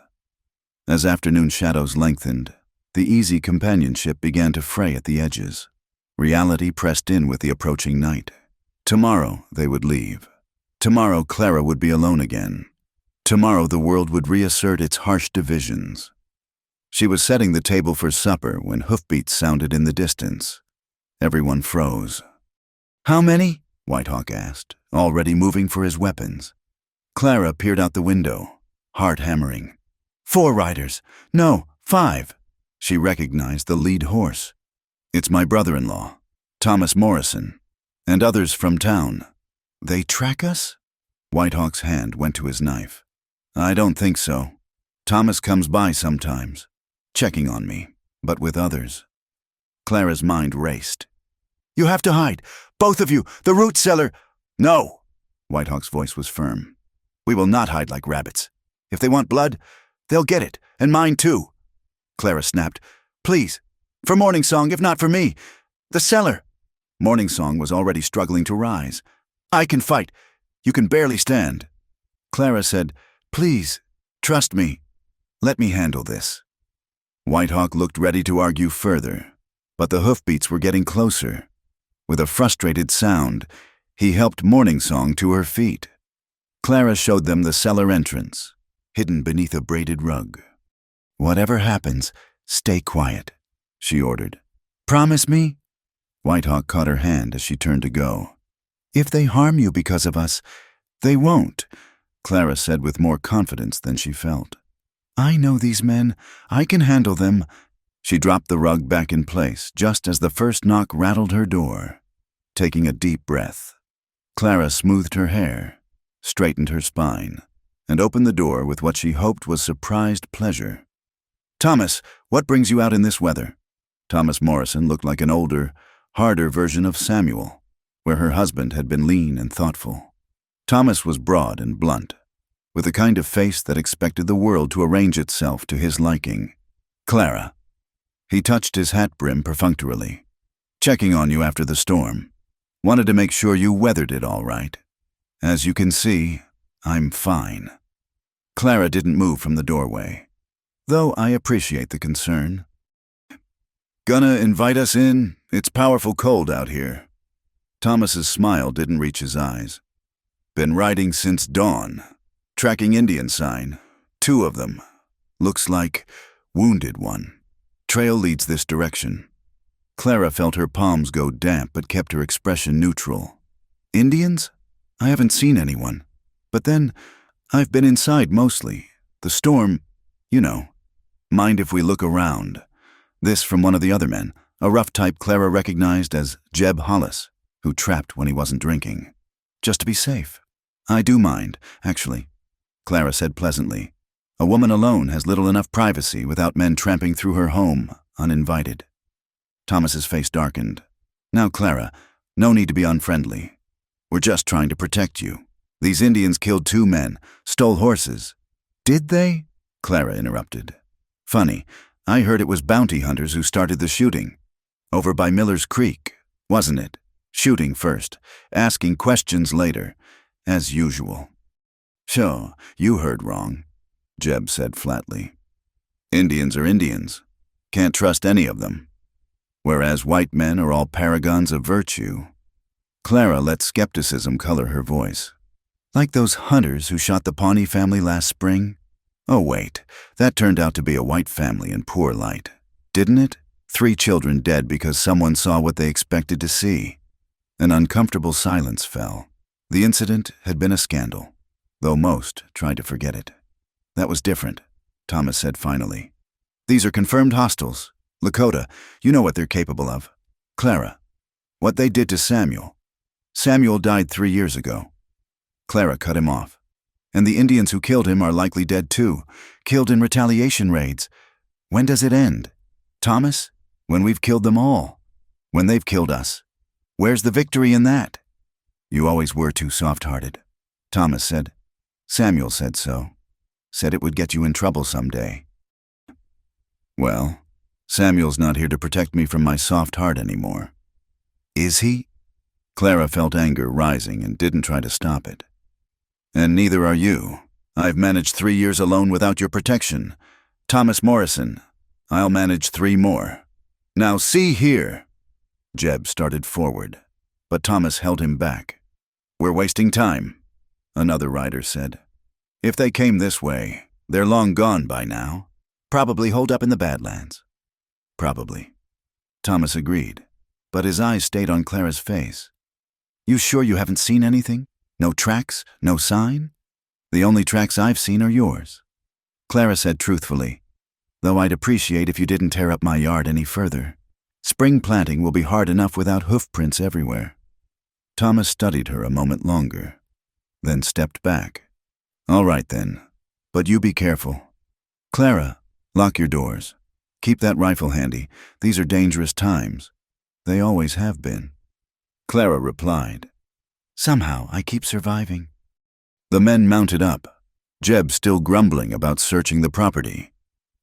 As afternoon shadows lengthened, the easy companionship began to fray at the edges. Reality pressed in with the approaching night. Tomorrow they would leave. Tomorrow Clara would be alone again. Tomorrow the world would reassert its harsh divisions. She was setting the table for supper when hoofbeats sounded in the distance. Everyone froze. "How many?" Whitehawk asked, already moving for his weapons. Clara peered out the window, heart hammering. "4 riders. No, 5. She recognized the lead horse. "It's my brother-in-law, Thomas Morrison, and others from town." "They track us?" Whitehawk's hand went to his knife. "I don't think so. Thomas comes by sometimes, checking on me, but with others." Clara's mind raced. "You have to hide, both of you, the root cellar." "No!" Whitehawk's voice was firm. "We will not hide like rabbits. If they want blood, they'll get it, and mine too." Clara snapped. "Please, for Morning Song, if not for me. The cellar." Morning Song was already struggling to rise. "I can fight. You can barely stand." Clara said, "Please, trust me. Let me handle this." Whitehawk looked ready to argue further, but the hoofbeats were getting closer. With a frustrated sound, he helped Morning Song to her feet. Clara showed them the cellar entrance, hidden beneath a braided rug. "Whatever happens, stay quiet," she ordered. "Promise me?" Whitehawk caught her hand as she turned to go. "If they harm you because of us, they won't," Clara said with more confidence than she felt. "I know these men. I can handle them." She dropped the rug back in place just as the first knock rattled her door. Taking a deep breath, Clara smoothed her hair, straightened her spine, and opened the door with what she hoped was surprised pleasure. "Thomas, what brings you out in this weather?" Thomas Morrison looked like an older, harder version of Samuel, where her husband had been lean and thoughtful. Thomas was broad and blunt, with a kind of face that expected the world to arrange itself to his liking. "Clara." He touched his hat brim perfunctorily. "Checking on you after the storm. Wanted to make sure you weathered it all right. As you can see, I'm fine." Clara didn't move from the doorway, though I appreciate the concern. "Gonna invite us in? It's powerful cold out here." Thomas's smile didn't reach his eyes. "Been riding since dawn. Tracking Indian sign. 2 of them. Looks like wounded one. Trail leads this direction." Clara felt her palms go damp but kept her expression neutral. "Indians? I haven't seen anyone. But then, I've been inside mostly. The storm, you know. Mind if we look around?" This from one of the other men, a rough type Clara recognized as Jeb Hollis, who trapped when he wasn't drinking. "Just to be safe." "I do mind, actually," Clara said pleasantly. "A woman alone has little enough privacy without men tramping through her home, uninvited." Thomas's face darkened. "Now, Clara, no need to be unfriendly. We're just trying to protect you. These Indians killed 2 men, stole horses." "Did they?" Clara interrupted. "Funny, I heard it was bounty hunters who started the shooting. Over by Miller's Creek, wasn't it? Shooting first, asking questions later, as usual." "Sure, you heard wrong," Jeb said flatly. "Indians are Indians. Can't trust any of them. Whereas white men are all paragons of virtue." Clara let skepticism color her voice. Like those hunters who shot the Pawnee family last spring? Oh wait, that turned out to be a white family in poor light, didn't it? 3 children dead because someone saw what they expected to see. An uncomfortable silence fell. The incident had been a scandal, though most tried to forget it. That was different, Thomas said finally. These are confirmed hostiles. Lakota, you know what they're capable of. Clara, what they did to Samuel. Samuel died 3 years ago. Clara cut him off. And the Indians who killed him are likely dead too, killed in retaliation raids. When does it end? Thomas? When we've killed them all. When they've killed us. Where's the victory in that? You always were too soft-hearted, Thomas said. Samuel said so. Said it would get you in trouble someday. Well, Samuel's not here to protect me from my soft heart anymore. Is he? Clara felt anger rising and didn't try to stop it. And neither are you. I've managed 3 years alone without your protection. Thomas Morrison, I'll manage 3 more. Now see here. Jeb started forward, but Thomas held him back. We're wasting time, another rider said. If they came this way, they're long gone by now. Probably holed up in the Badlands. Probably. Thomas agreed, but his eyes stayed on Clara's face. You sure you haven't seen anything? No tracks? No sign? The only tracks I've seen are yours. Clara said truthfully, though I'd appreciate if you didn't tear up my yard any further. Spring planting will be hard enough without hoof prints everywhere. Thomas studied her a moment longer, then stepped back. All right then, but you be careful. Clara, lock your doors. Keep that rifle handy. These are dangerous times. They always have been. Clara replied, Somehow I keep surviving. The men mounted up, Jeb still grumbling about searching the property.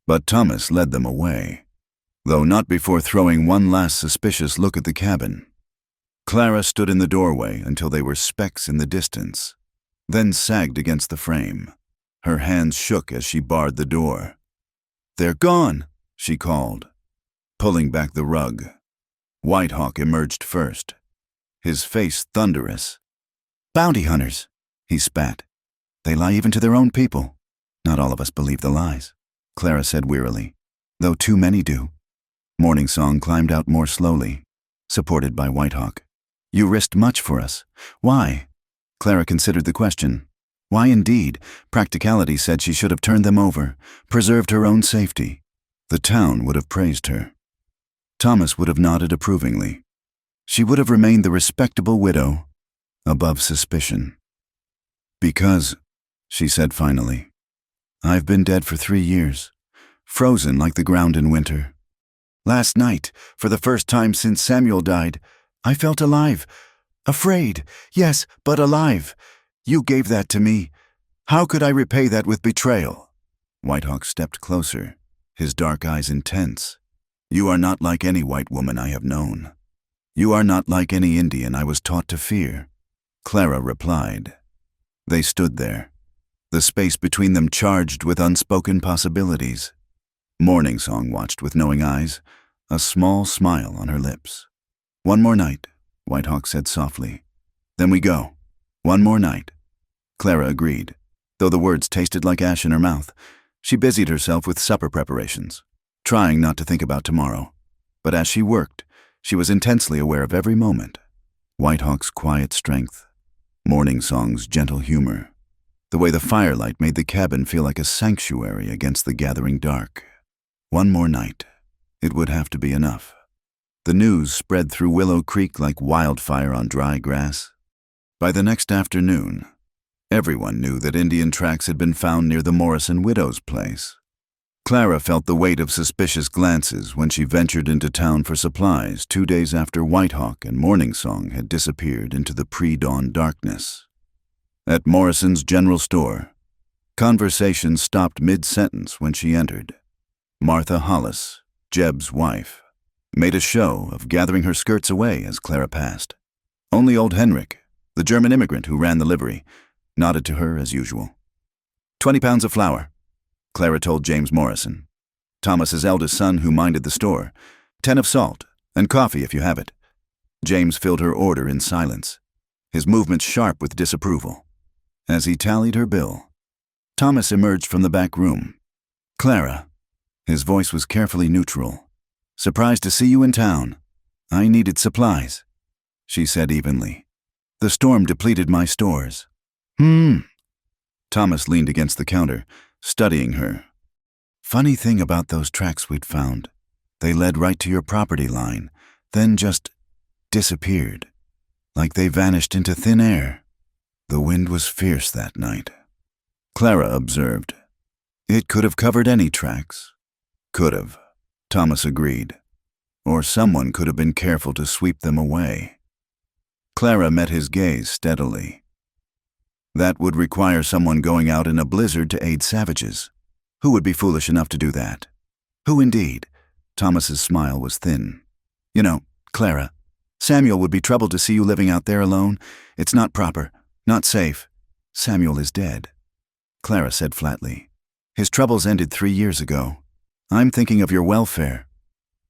But Thomas led them away, though not before throwing one last suspicious look at the cabin. Clara stood in the doorway until they were specks in the distance, then sagged against the frame. Her hands shook as she barred the door. They're gone, she called, pulling back the rug. Whitehawk emerged first, his face thunderous. Bounty hunters, he spat. They lie even to their own people. Not all of us believe the lies, Clara said wearily, though too many do. Morning Song climbed out more slowly, supported by Whitehawk. You risked much for us. Why? Clara considered the question. Why indeed? Practicality said she should have turned them over, preserved her own safety. The town would have praised her. Thomas would have nodded approvingly. She would have remained the respectable widow, above suspicion. Because, she said finally, I've been dead for 3 years, frozen like the ground in winter. Last night, for the first time since Samuel died, I felt alive. Afraid, yes, but alive. You gave that to me. How could I repay that with betrayal? Whitehawk stepped closer, his dark eyes intense. You are not like any white woman I have known. You are not like any Indian I was taught to fear. Clara replied. They stood there, the space between them charged with unspoken possibilities. Morning Song watched with knowing eyes, a small smile on her lips. One more night, Whitehawk said softly. Then we go. One more night. Clara agreed, though the words tasted like ash in her mouth. She busied herself with supper preparations, trying not to think about tomorrow. But as she worked, she was intensely aware of every moment. Whitehawk's quiet strength, Morning Song's gentle humor, the way the firelight made the cabin feel like a sanctuary against the gathering dark. One more night. It would have to be enough. The news spread through Willow Creek like wildfire on dry grass. By the next afternoon, everyone knew that Indian tracks had been found near the Morrison widow's place. Clara felt the weight of suspicious glances when she ventured into town for supplies 2 days after Whitehawk and Morning Song had disappeared into the pre-dawn darkness. At Morrison's general store, conversation stopped mid-sentence when she entered. Martha Hollis, Jeb's wife, made a show of gathering her skirts away as Clara passed. Only old Henrik, the German immigrant who ran the livery, nodded to her as usual. 20 pounds of flour, Clara told James Morrison, Thomas's eldest son who minded the store. 10 of salt, and coffee if you have it. James filled her order in silence, his movements sharp with disapproval. As he tallied her bill, Thomas emerged from the back room. "Clara," his voice was carefully neutral. "Surprised to see you in town. I needed supplies," she said evenly. "The storm depleted my stores." Thomas leaned against the counter, studying her. "Funny thing about those tracks we'd found. They led right to your property line, then just disappeared, like they vanished into thin air. The wind was fierce that night," Clara observed. "It could have covered any tracks." "Could have," Thomas agreed. "Or someone could have been careful to sweep them away." Clara met his gaze steadily. "That would require someone going out in a blizzard to aid savages. Who would be foolish enough to do that?" "Who indeed?" Thomas's smile was thin. "You know, Clara, Samuel would be troubled to see you living out there alone. It's not proper, not safe. Samuel is dead," Clara said flatly. "His troubles ended 3 years ago. I'm thinking of your welfare."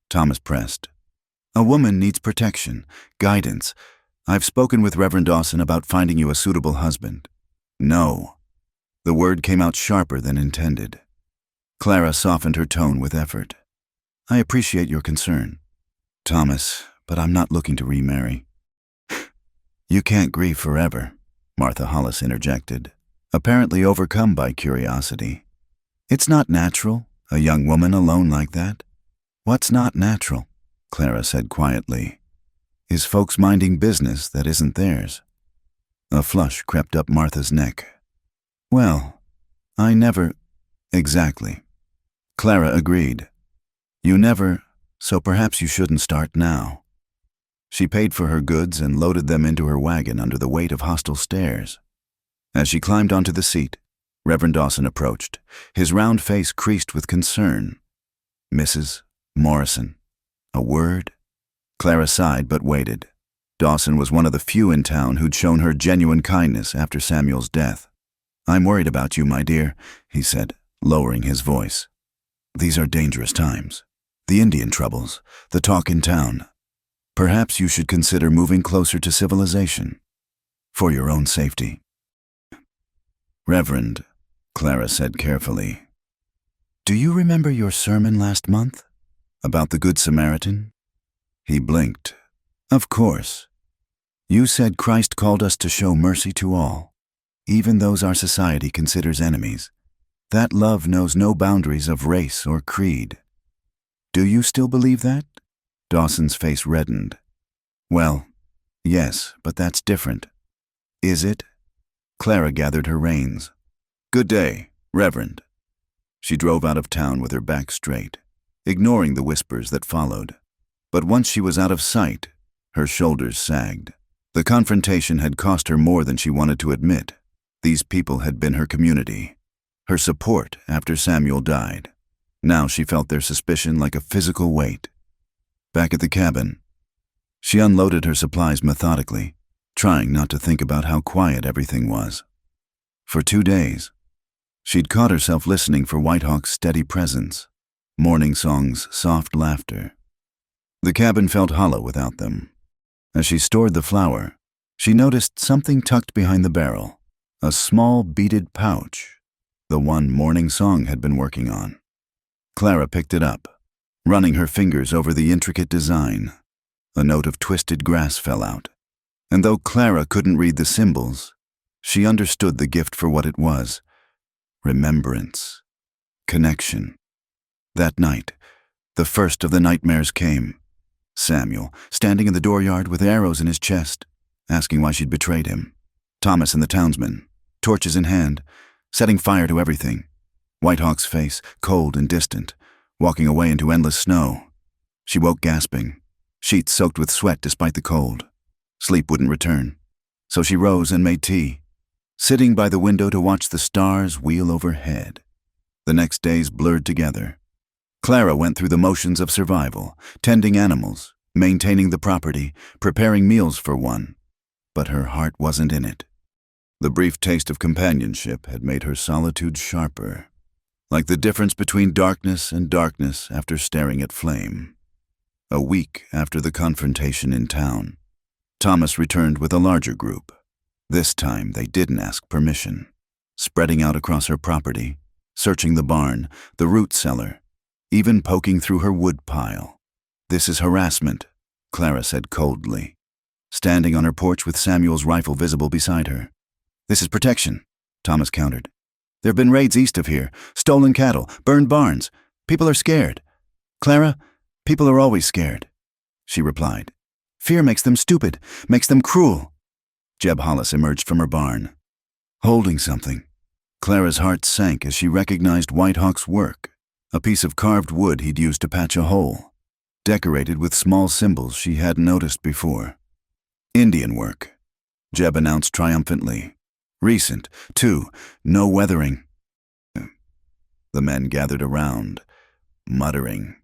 Thomas pressed. "A woman needs protection, guidance. I've spoken with Reverend Dawson about finding you a suitable husband." "No." The word came out sharper than intended. Clara softened her tone with effort. "I appreciate your concern, Thomas, but I'm not looking to remarry." "You can't grieve forever," Martha Hollis interjected, apparently overcome by curiosity. "It's not natural, a young woman alone like that." "What's not natural?" Clara said quietly. "Is folks minding business that isn't theirs." A flush crept up Martha's neck. "Well, I never—" "Exactly." Clara agreed. "You never, so perhaps you shouldn't start now." She paid for her goods and loaded them into her wagon under the weight of hostile stares. As she climbed onto the seat, Reverend Dawson approached, his round face creased with concern. "Mrs. Morrison, a word?" Clara sighed but waited. Dawson was one of the few in town who'd shown her genuine kindness after Samuel's death. "I'm worried about you, my dear," he said, lowering his voice. "These are dangerous times. The Indian troubles, the talk in town. Perhaps you should consider moving closer to civilization, for your own safety." "Reverend," Clara said carefully, "do you remember your sermon last month? About the Good Samaritan?" He blinked. "Of course. You said Christ called us to show mercy to all, even those our society considers enemies. That love knows no boundaries of race or creed. Do you still believe that?" Dawson's face reddened. "Well, yes, but that's different." "Is it?" Clara gathered her reins. "Good day, Reverend." She drove out of town with her back straight, ignoring the whispers that followed. But once she was out of sight, her shoulders sagged. The confrontation had cost her more than she wanted to admit. These people had been her community, her support after Samuel died. Now she felt their suspicion like a physical weight. Back at the cabin, she unloaded her supplies methodically, trying not to think about how quiet everything was. For 2 days, she'd caught herself listening for Whitehawk's steady presence, Morning Song's soft laughter. The cabin felt hollow without them. As she stored the flour, she noticed something tucked behind the barrel, a small beaded pouch, the one Morning Song had been working on. Clara picked it up, running her fingers over the intricate design. A note of twisted grass fell out, and though Clara couldn't read the symbols, she understood the gift for what it was: remembrance, connection. That night, the first of the nightmares came. Samuel, standing in the dooryard with arrows in his chest, asking why she'd betrayed him. Thomas and the townsmen, torches in hand, setting fire to everything. Whitehawk's face, cold and distant, walking away into endless snow. She woke gasping, sheets soaked with sweat despite the cold. Sleep wouldn't return, so she rose and made tea, sitting by the window to watch the stars wheel overhead. The next days blurred together. Clara went through the motions of survival, tending animals, maintaining the property, preparing meals for one. But her heart wasn't in it. The brief taste of companionship had made her solitude sharper, like the difference between darkness and darkness after staring at flame. A week after the confrontation in town, Thomas returned with a larger group. This time they didn't ask permission. Spreading out across her property, searching the barn, the root cellar, even poking through her wood pile. "This is harassment," Clara said coldly, standing on her porch with Samuel's rifle visible beside her. "This is protection," Thomas countered. "There have been raids east of here, stolen cattle, burned barns. People are scared." "Clara, people are always scared," she replied. "Fear makes them stupid, makes them cruel." Jeb Hollis emerged from her barn, holding something. Clara's heart sank as she recognized White Hawk's work, a piece of carved wood he'd used to patch a hole, decorated with small symbols she hadn't noticed before. "Indian work," Jeb announced triumphantly. "Recent, too, no weathering." The men gathered around, muttering.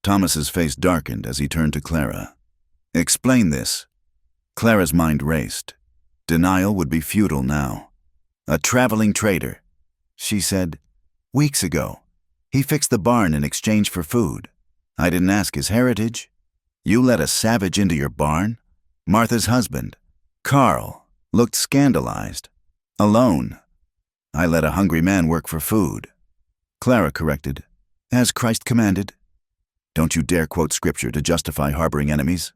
Thomas's face darkened as he turned to Clara. "Explain this." Clara's mind raced. Denial would be futile now. "A traveling trader," she said. "Weeks ago. He fixed the barn in exchange for food. I didn't ask his heritage. You let a savage into your barn?" Martha's husband, Carl, looked scandalized. "Alone. I let a hungry man work for food." Clara corrected. "As Christ commanded." "Don't you dare quote scripture to justify harboring enemies."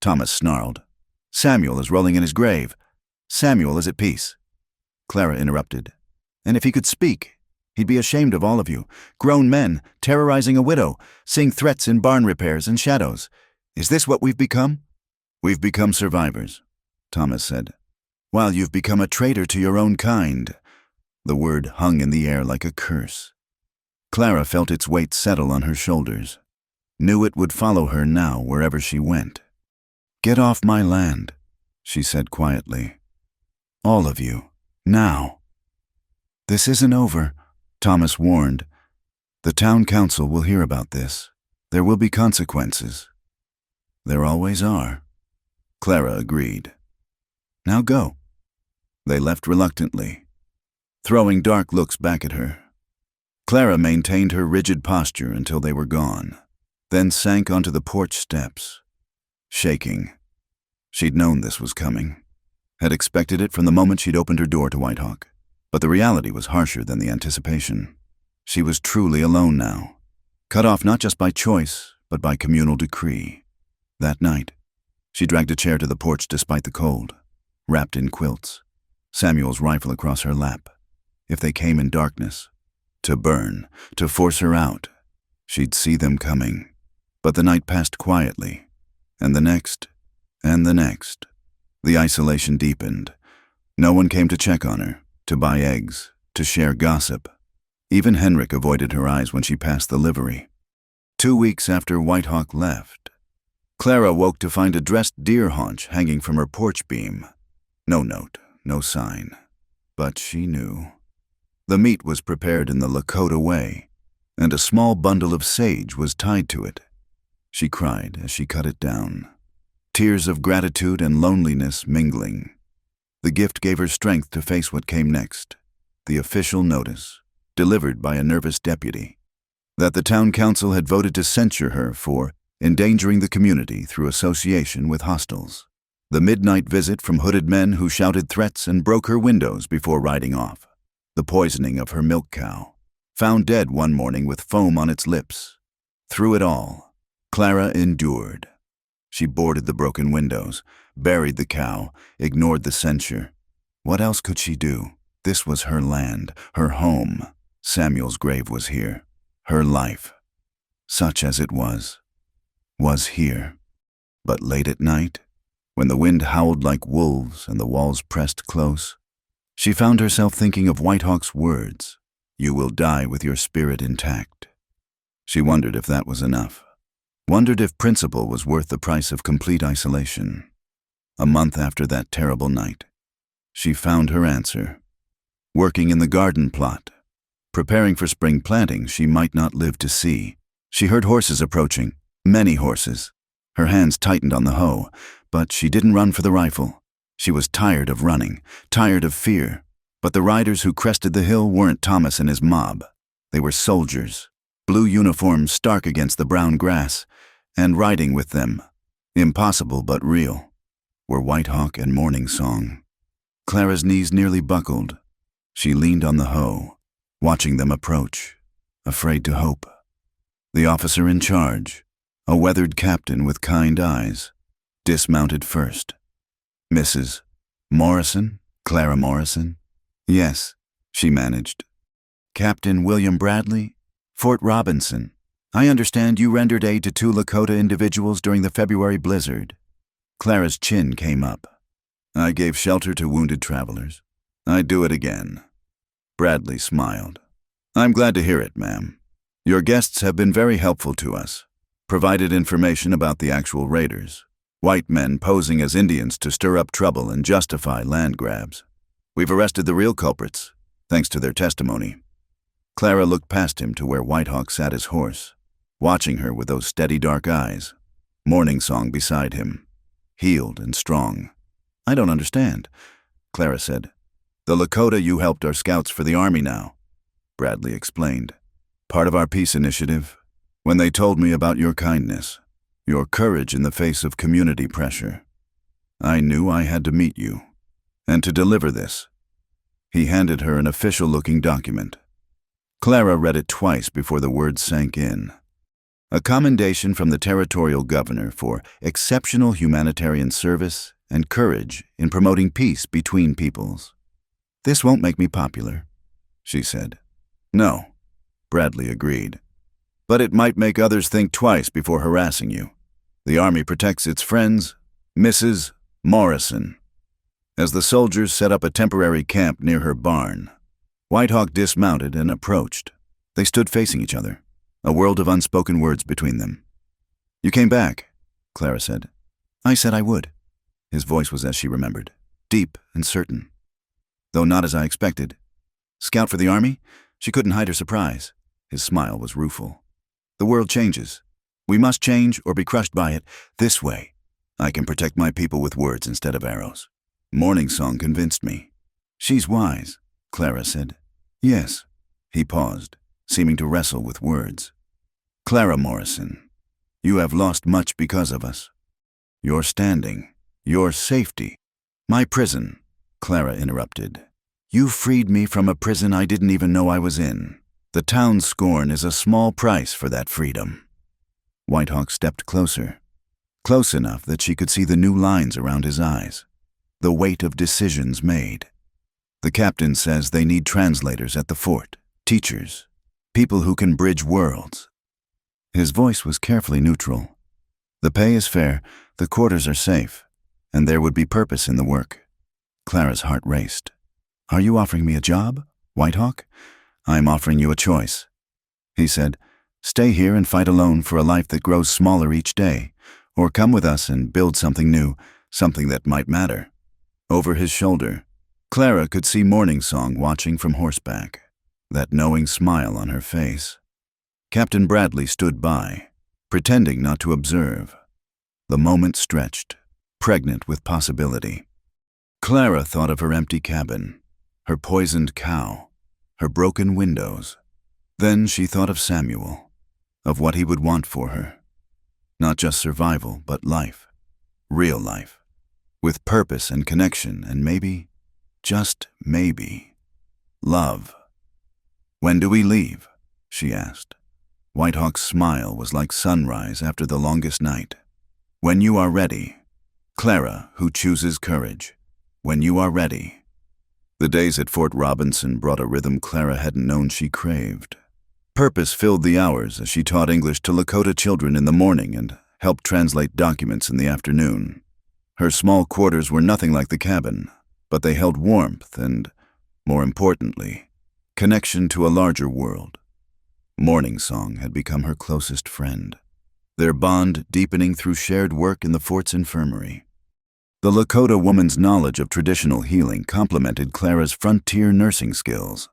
Thomas snarled. "Samuel is rolling in his grave. Samuel is at peace." Clara interrupted. "And if he could speak, he'd be ashamed of all of you, grown men terrorizing a widow, seeing threats in barn repairs and shadows. Is this what we've become?" "We've become survivors," Thomas said, "while you've become a traitor to your own kind." The word hung in the air like a curse. Clara felt its weight settle on her shoulders, knew it would follow her now wherever she went. "Get off my land," she said quietly. "All of you, now." "This isn't over," Thomas warned. "The town council will hear about this. There will be consequences." "There always are," Clara agreed. "Now go." They left reluctantly, throwing dark looks back at her. Clara maintained her rigid posture until they were gone, then sank onto the porch steps, shaking. She'd known this was coming, had expected it from the moment she'd opened her door to White Hawk, but the reality was harsher than the anticipation. She was truly alone now, cut off not just by choice, but by communal decree. That night, she dragged a chair to the porch despite the cold, wrapped in quilts, Samuel's rifle across her lap. If they came in darkness, to burn, to force her out, she'd see them coming. But the night passed quietly, and the next, and the next. The isolation deepened. No one came to check on her, to buy eggs, to share gossip. Even Henrik avoided her eyes when she passed the livery. 2 weeks after White Hawk left, Clara woke to find a dressed deer haunch hanging from her porch beam. No note, no sign. But she knew. The meat was prepared in the Lakota way, and a small bundle of sage was tied to it. She cried as she cut it down, tears of gratitude and loneliness mingling. The gift gave her strength to face what came next, the official notice, delivered by a nervous deputy, that the town council had voted to censure her for endangering the community through association with hostiles. The midnight visit from hooded men who shouted threats and broke her windows before riding off. The poisoning of her milk cow, found dead one morning with foam on its lips. Through it all, Clara endured. She boarded the broken windows, buried the cow, ignored the censure. What else could she do? This was her land, her home. Samuel's grave was here. Her life, such as it was here. But late at night, when the wind howled like wolves and the walls pressed close, she found herself thinking of White Hawk's words, "You will die with your spirit intact." She wondered if that was enough. Wondered if principle was worth the price of complete isolation. A month after that terrible night, she found her answer. Working in the garden plot, preparing for spring planting she might not live to see. She heard horses approaching, many horses. Her hands tightened on the hoe, but she didn't run for the rifle. She was tired of running, tired of fear. But the riders who crested the hill weren't Thomas and his mob. They were soldiers, blue uniforms stark against the brown grass, and riding with them, impossible but real, were White Hawk and Morning Song. Clara's knees nearly buckled. She leaned on the hoe, watching them approach, afraid to hope. The officer in charge, a weathered captain with kind eyes, dismounted first. "Mrs. Morrison? Clara Morrison?" "Yes," she managed. "Captain William Bradley? Fort Robinson. I understand you rendered aid to 2 Lakota individuals during the February blizzard." Clara's chin came up. "I gave shelter to wounded travelers. I'd do it again." Bradley smiled. "I'm glad to hear it, ma'am. Your guests have been very helpful to us, provided information about the actual raiders, white men posing as Indians to stir up trouble and justify land grabs. We've arrested the real culprits, thanks to their testimony." Clara looked past him to where White Hawk sat his horse, watching her with those steady dark eyes, Morning Song beside him, healed and strong. "I don't understand," Clara said. "The Lakota you helped are scouts for the army now," Bradley explained. "Part of our peace initiative. When they told me about your kindness, your courage in the face of community pressure, I knew I had to meet you, and to deliver this." He handed her an official-looking document. Clara read it twice before the words sank in. A commendation from the territorial governor for exceptional humanitarian service and courage in promoting peace between peoples. "This won't make me popular," she said. "No," Bradley agreed. "But it might make others think twice before harassing you. The Army protects its friends, Mrs. Morrison." As the soldiers set up a temporary camp near her barn, White Hawk dismounted and approached. They stood facing each other, a world of unspoken words between them. "You came back," Clara said. "I said I would." His voice was as she remembered, deep and certain. "Though not as I expected." "Scout for the Army?" She couldn't hide her surprise. His smile was rueful. "The world changes. We must change or be crushed by it. This way, I can protect my people with words instead of arrows." Morning Song convinced me. "She's wise," Clara said. "Yes." He paused, seeming to wrestle with words. "Clara Morrison, you have lost much because of us. Your standing, your safety." "My prison," Clara interrupted. "You freed me from a prison I didn't even know I was in. The town's scorn is a small price for that freedom." White Hawk stepped closer, close enough that she could see the new lines around his eyes, the weight of decisions made. "The captain says they need translators at the fort, teachers, people who can bridge worlds." His voice was carefully neutral. "The pay is fair, the quarters are safe, and there would be purpose in the work." Clara's heart raced. "Are you offering me a job, White Hawk?" "I'm offering you a choice," he said. "Stay here and fight alone for a life that grows smaller each day, or come with us and build something new, something that might matter." Over his shoulder, Clara could see Morning Song watching from horseback, that knowing smile on her face. Captain Bradley stood by, pretending not to observe. The moment stretched, pregnant with possibility. Clara thought of her empty cabin, her poisoned cow, her broken windows. Then she thought of Samuel, of what he would want for her. Not just survival, but life, real life, with purpose and connection and maybe, just maybe, love. "When do we leave?" she asked. White Hawk's smile was like sunrise after the longest night. "When you are ready. Clara, who chooses courage. When you are ready." The days at Fort Robinson brought a rhythm Clara hadn't known she craved. Purpose filled the hours as she taught English to Lakota children in the morning and helped translate documents in the afternoon. Her small quarters were nothing like the cabin, but they held warmth and, more importantly, connection to a larger world. Morning Song had become her closest friend, their bond deepening through shared work in the fort's infirmary. The Lakota woman's knowledge of traditional healing complemented Clara's frontier nursing skills,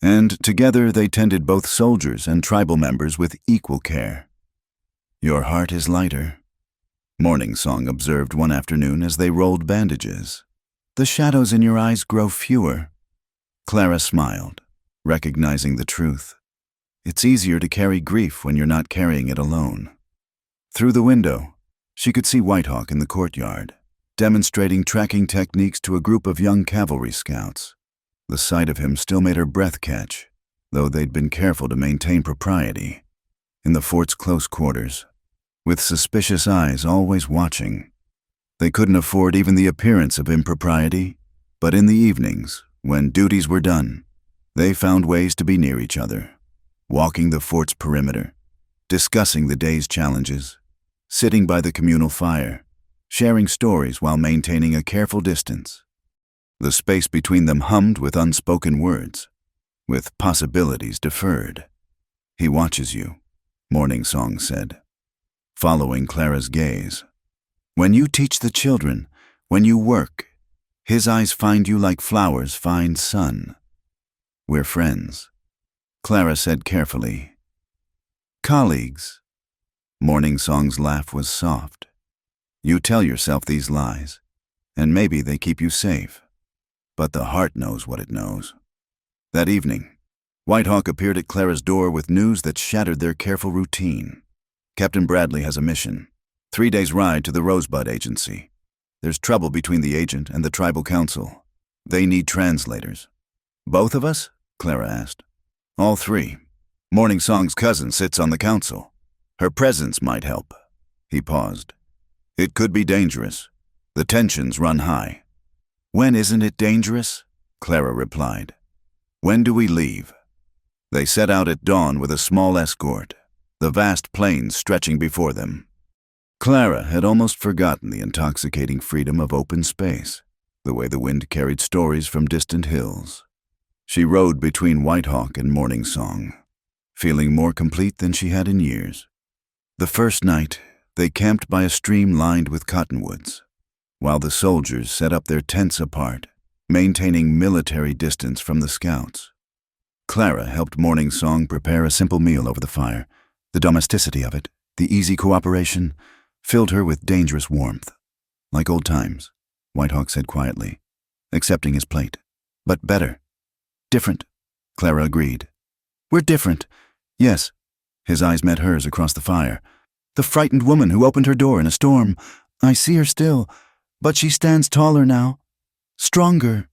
and together they tended both soldiers and tribal members with equal care. "Your heart is lighter," Morning Song observed one afternoon as they rolled bandages. "The shadows in your eyes grow fewer." Clara smiled, recognizing the truth. It's easier to carry grief when you're not carrying it alone. Through the window, she could see White Hawk in the courtyard, demonstrating tracking techniques to a group of young cavalry scouts. The sight of him still made her breath catch, though they'd been careful to maintain propriety. In the fort's close quarters, with suspicious eyes always watching. They couldn't afford even the appearance of impropriety, but in the evenings, when duties were done, they found ways to be near each other, walking the fort's perimeter, discussing the day's challenges, sitting by the communal fire, sharing stories while maintaining a careful distance. The space between them hummed with unspoken words, with possibilities deferred. "He watches you," Morning Song said, following Clara's gaze. "When you teach the children, when you work, his eyes find you like flowers find sun. We're friends," Clara said carefully. "Colleagues." Morning Song's laugh was soft. "You tell yourself these lies, and maybe they keep you safe. But the heart knows what it knows." That evening, White Hawk appeared at Clara's door with news that shattered their careful routine. "Captain Bradley has a mission. 3 days' ride to the Rosebud Agency. There's trouble between the agent and the tribal council. They need translators." "Both of us?" Clara asked. "All three. Morning Song's cousin sits on the council. Her presence might help." He paused. "It could be dangerous. The tensions run high." "When isn't it dangerous?" Clara replied. "When do we leave?" They set out at dawn with a small escort, the vast plains stretching before them. Clara had almost forgotten the intoxicating freedom of open space, the way the wind carried stories from distant hills. She rode between White Hawk and Morning Song, feeling more complete than she had in years. The first night, they camped by a stream lined with cottonwoods, while the soldiers set up their tents apart, maintaining military distance from the scouts. Clara helped Morning Song prepare a simple meal over the fire. The domesticity of it, the easy cooperation, filled her with dangerous warmth. "Like old times," White Hawk said quietly, accepting his plate. "But better. Different," Clara agreed. "We're different. Yes." His eyes met hers across the fire. "The frightened woman who opened her door in a storm. I see her still, but she stands taller now. Stronger."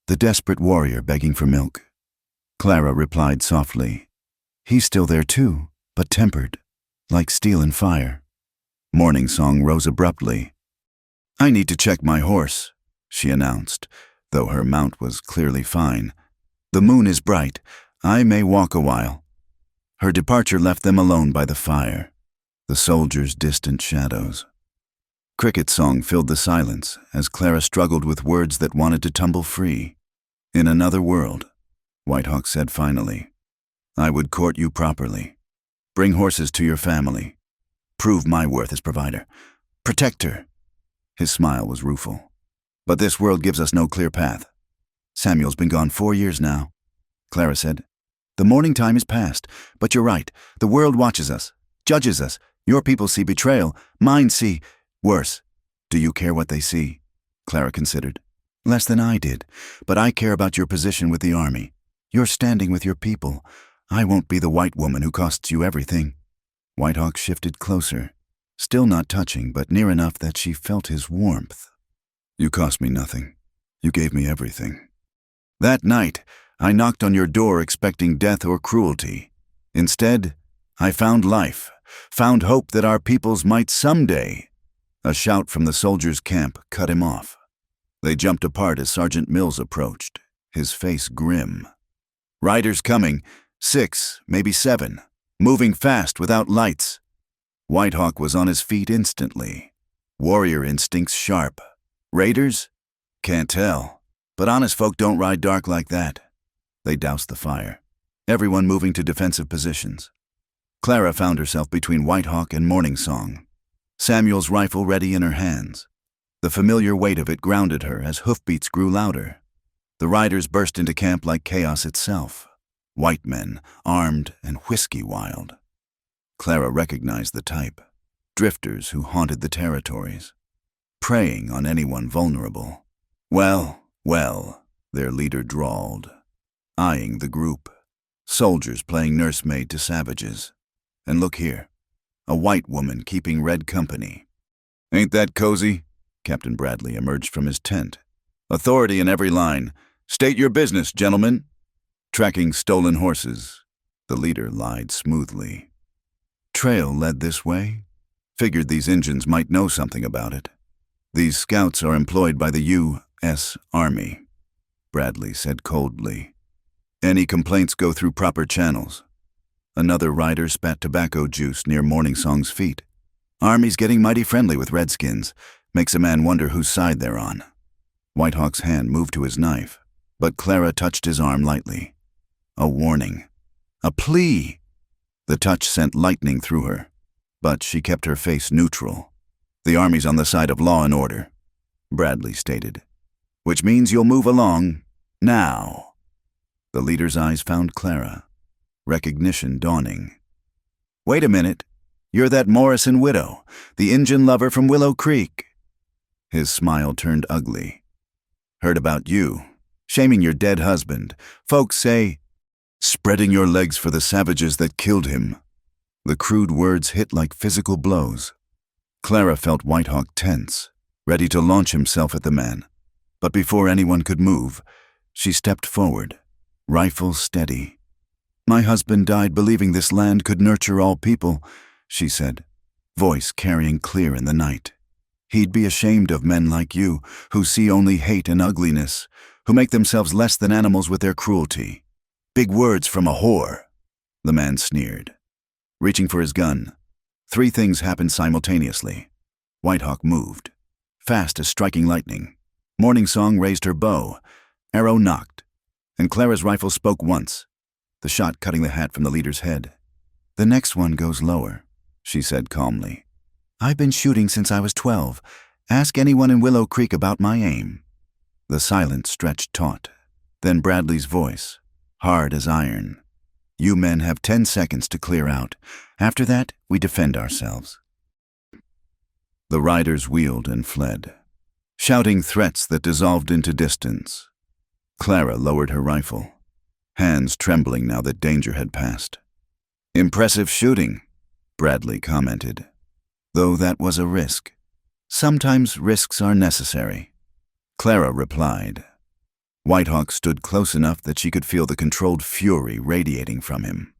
"The desperate warrior begging for milk," Clara replied softly. "He's still there too, but tempered, like steel and fire." Morning Song rose abruptly. "I need to check my horse," she announced, though her mount was clearly fine. "The moon is bright. I may walk a while." Her departure left them alone by the fire, the soldiers' distant shadows. Cricket song filled the silence as Clara struggled with words that wanted to tumble free. "In another world," White Hawk said finally, "I would court you properly. Bring horses to your family. Prove my worth as provider. Protect her." His smile was rueful. "But this world gives us no clear path. Samuel's been gone 4 years now," Clara said. "The morning time is past, but you're right. The world watches us, judges us. Your people see betrayal. Mine see worse." "Do you care what they see?" Clara considered. "Less than I did, but I care about your position with the army. You're standing with your people. I won't be the white woman who costs you everything." White Hawk shifted closer, still not touching, but near enough that she felt his warmth. "You cost me nothing. You gave me everything. That night, I knocked on your door expecting death or cruelty. Instead, I found life, found hope that our peoples might someday." A shout from the soldiers' camp cut him off. They jumped apart as Sergeant Mills approached, his face grim. "Riders coming, 6, maybe 7, moving fast without lights." White Hawk was on his feet instantly, warrior instincts sharp. "Raiders? Can't tell, but honest folk don't ride dark like that." They doused the fire, everyone moving to defensive positions. Clara found herself between White Hawk and Morning Song, Samuel's rifle ready in her hands. The familiar weight of it grounded her as hoofbeats grew louder. The riders burst into camp like chaos itself, white men, armed and whiskey wild. Clara recognized the type, drifters who haunted the territories, preying on anyone vulnerable. "Well, well," their leader drawled, eyeing the group, soldiers playing nursemaid to savages. "And look here, a white woman keeping red company. Ain't that cozy?" Captain Bradley emerged from his tent. "Authority in every line. State your business, gentlemen." "Tracking stolen horses." The leader lied smoothly. "Trail led this way. Figured these Injuns might know something about it. These scouts are employed by the U.S. Army," Bradley said coldly. "Any complaints go through proper channels." Another rider spat tobacco juice near Morning Song's feet. "Army's getting mighty friendly with Redskins. Makes a man wonder whose side they're on." Whitehawk's hand moved to his knife, but Clara touched his arm lightly. A warning. A plea. The touch sent lightning through her, but she kept her face neutral. "The Army's on the side of law and order," Bradley stated. "Which means you'll move along now." The leader's eyes found Clara, recognition dawning. "Wait a minute. You're that Morrison widow, the Injun lover from Willow Creek." His smile turned ugly. "Heard about you. Shaming your dead husband. Folks say, spreading your legs for the savages that killed him." The crude words hit like physical blows. Clara felt Whitehawk tense, ready to launch himself at the man. But before anyone could move, she stepped forward, rifle steady. "My husband died believing this land could nurture all people," she said, voice carrying clear in the night. "He'd be ashamed of men like you, who see only hate and ugliness, who make themselves less than animals with their cruelty. Big words from a whore," the man sneered. Reaching for his gun, 3 things happened simultaneously. Whitehawk moved, fast as striking lightning. Morning Song raised her bow. Arrow knocked, and Clara's rifle spoke once, the shot cutting the hat from the leader's head. "The next one goes lower," she said calmly. "I've been shooting since I was 12. Ask anyone in Willow Creek about my aim." The silence stretched taut. Then Bradley's voice, hard as iron. "You men have 10 seconds to clear out. After that, we defend ourselves." The riders wheeled and fled, shouting threats that dissolved into distance. Clara lowered her rifle, hands trembling now that danger had passed. "Impressive shooting," Bradley commented, "though that was a risk. Sometimes risks are necessary." Clara replied. Whitehawk stood close enough that she could feel the controlled fury radiating from him.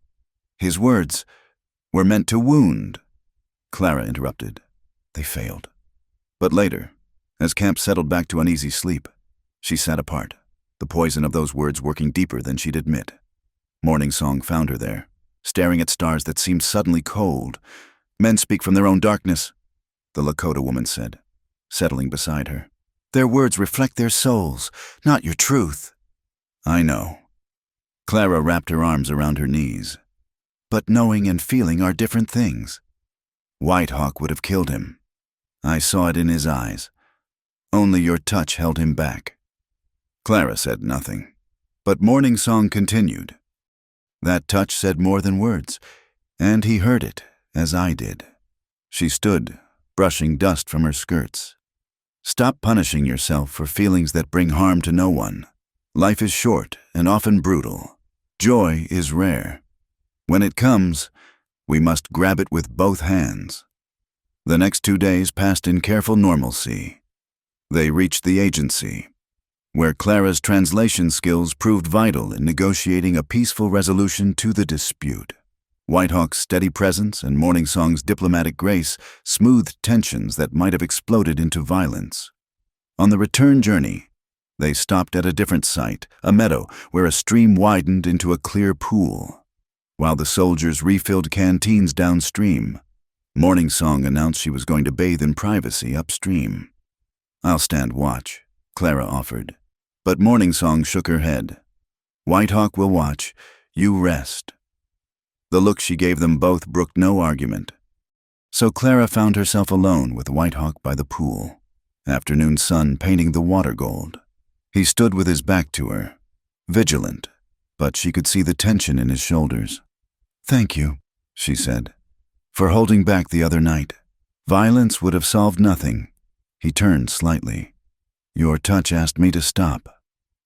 His words were meant to wound. Clara interrupted. They failed. But later, as camp settled back to uneasy sleep, she sat apart, the poison of those words working deeper than she'd admit. Morning Song found her there, staring at stars that seemed suddenly cold. "Men speak from their own darkness," the Lakota woman said, settling beside her. "Their words reflect their souls, not your truth." "I know." Clara wrapped her arms around her knees. "But knowing and feeling are different things. Whitehawk would have killed him. I saw it in his eyes. Only your touch held him back." Clara said nothing, but Morning Song continued. "That touch said more than words, and he heard it, as I did." She stood, brushing dust from her skirts. "Stop punishing yourself for feelings that bring harm to no one. Life is short and often brutal. Joy is rare. When it comes, we must grab it with both hands." The next 2 days passed in careful normalcy. They reached the agency, where Clara's translation skills proved vital in negotiating a peaceful resolution to the dispute. Whitehawk's steady presence and Morning Song's diplomatic grace smoothed tensions that might have exploded into violence. On the return journey, they stopped at a different site, a meadow where a stream widened into a clear pool. While the soldiers refilled canteens downstream, Morning Song announced she was going to bathe in privacy upstream. "I'll stand watch," Clara offered, but Morning Song shook her head. "Whitehawk will watch, you rest." The look she gave them both brooked no argument. So Clara found herself alone with Whitehawk by the pool, afternoon sun painting the water gold. He stood with his back to her, vigilant, but she could see the tension in his shoulders. "Thank you," she said, "for holding back the other night. Violence would have solved nothing." He turned slightly. "Your touch asked me to stop.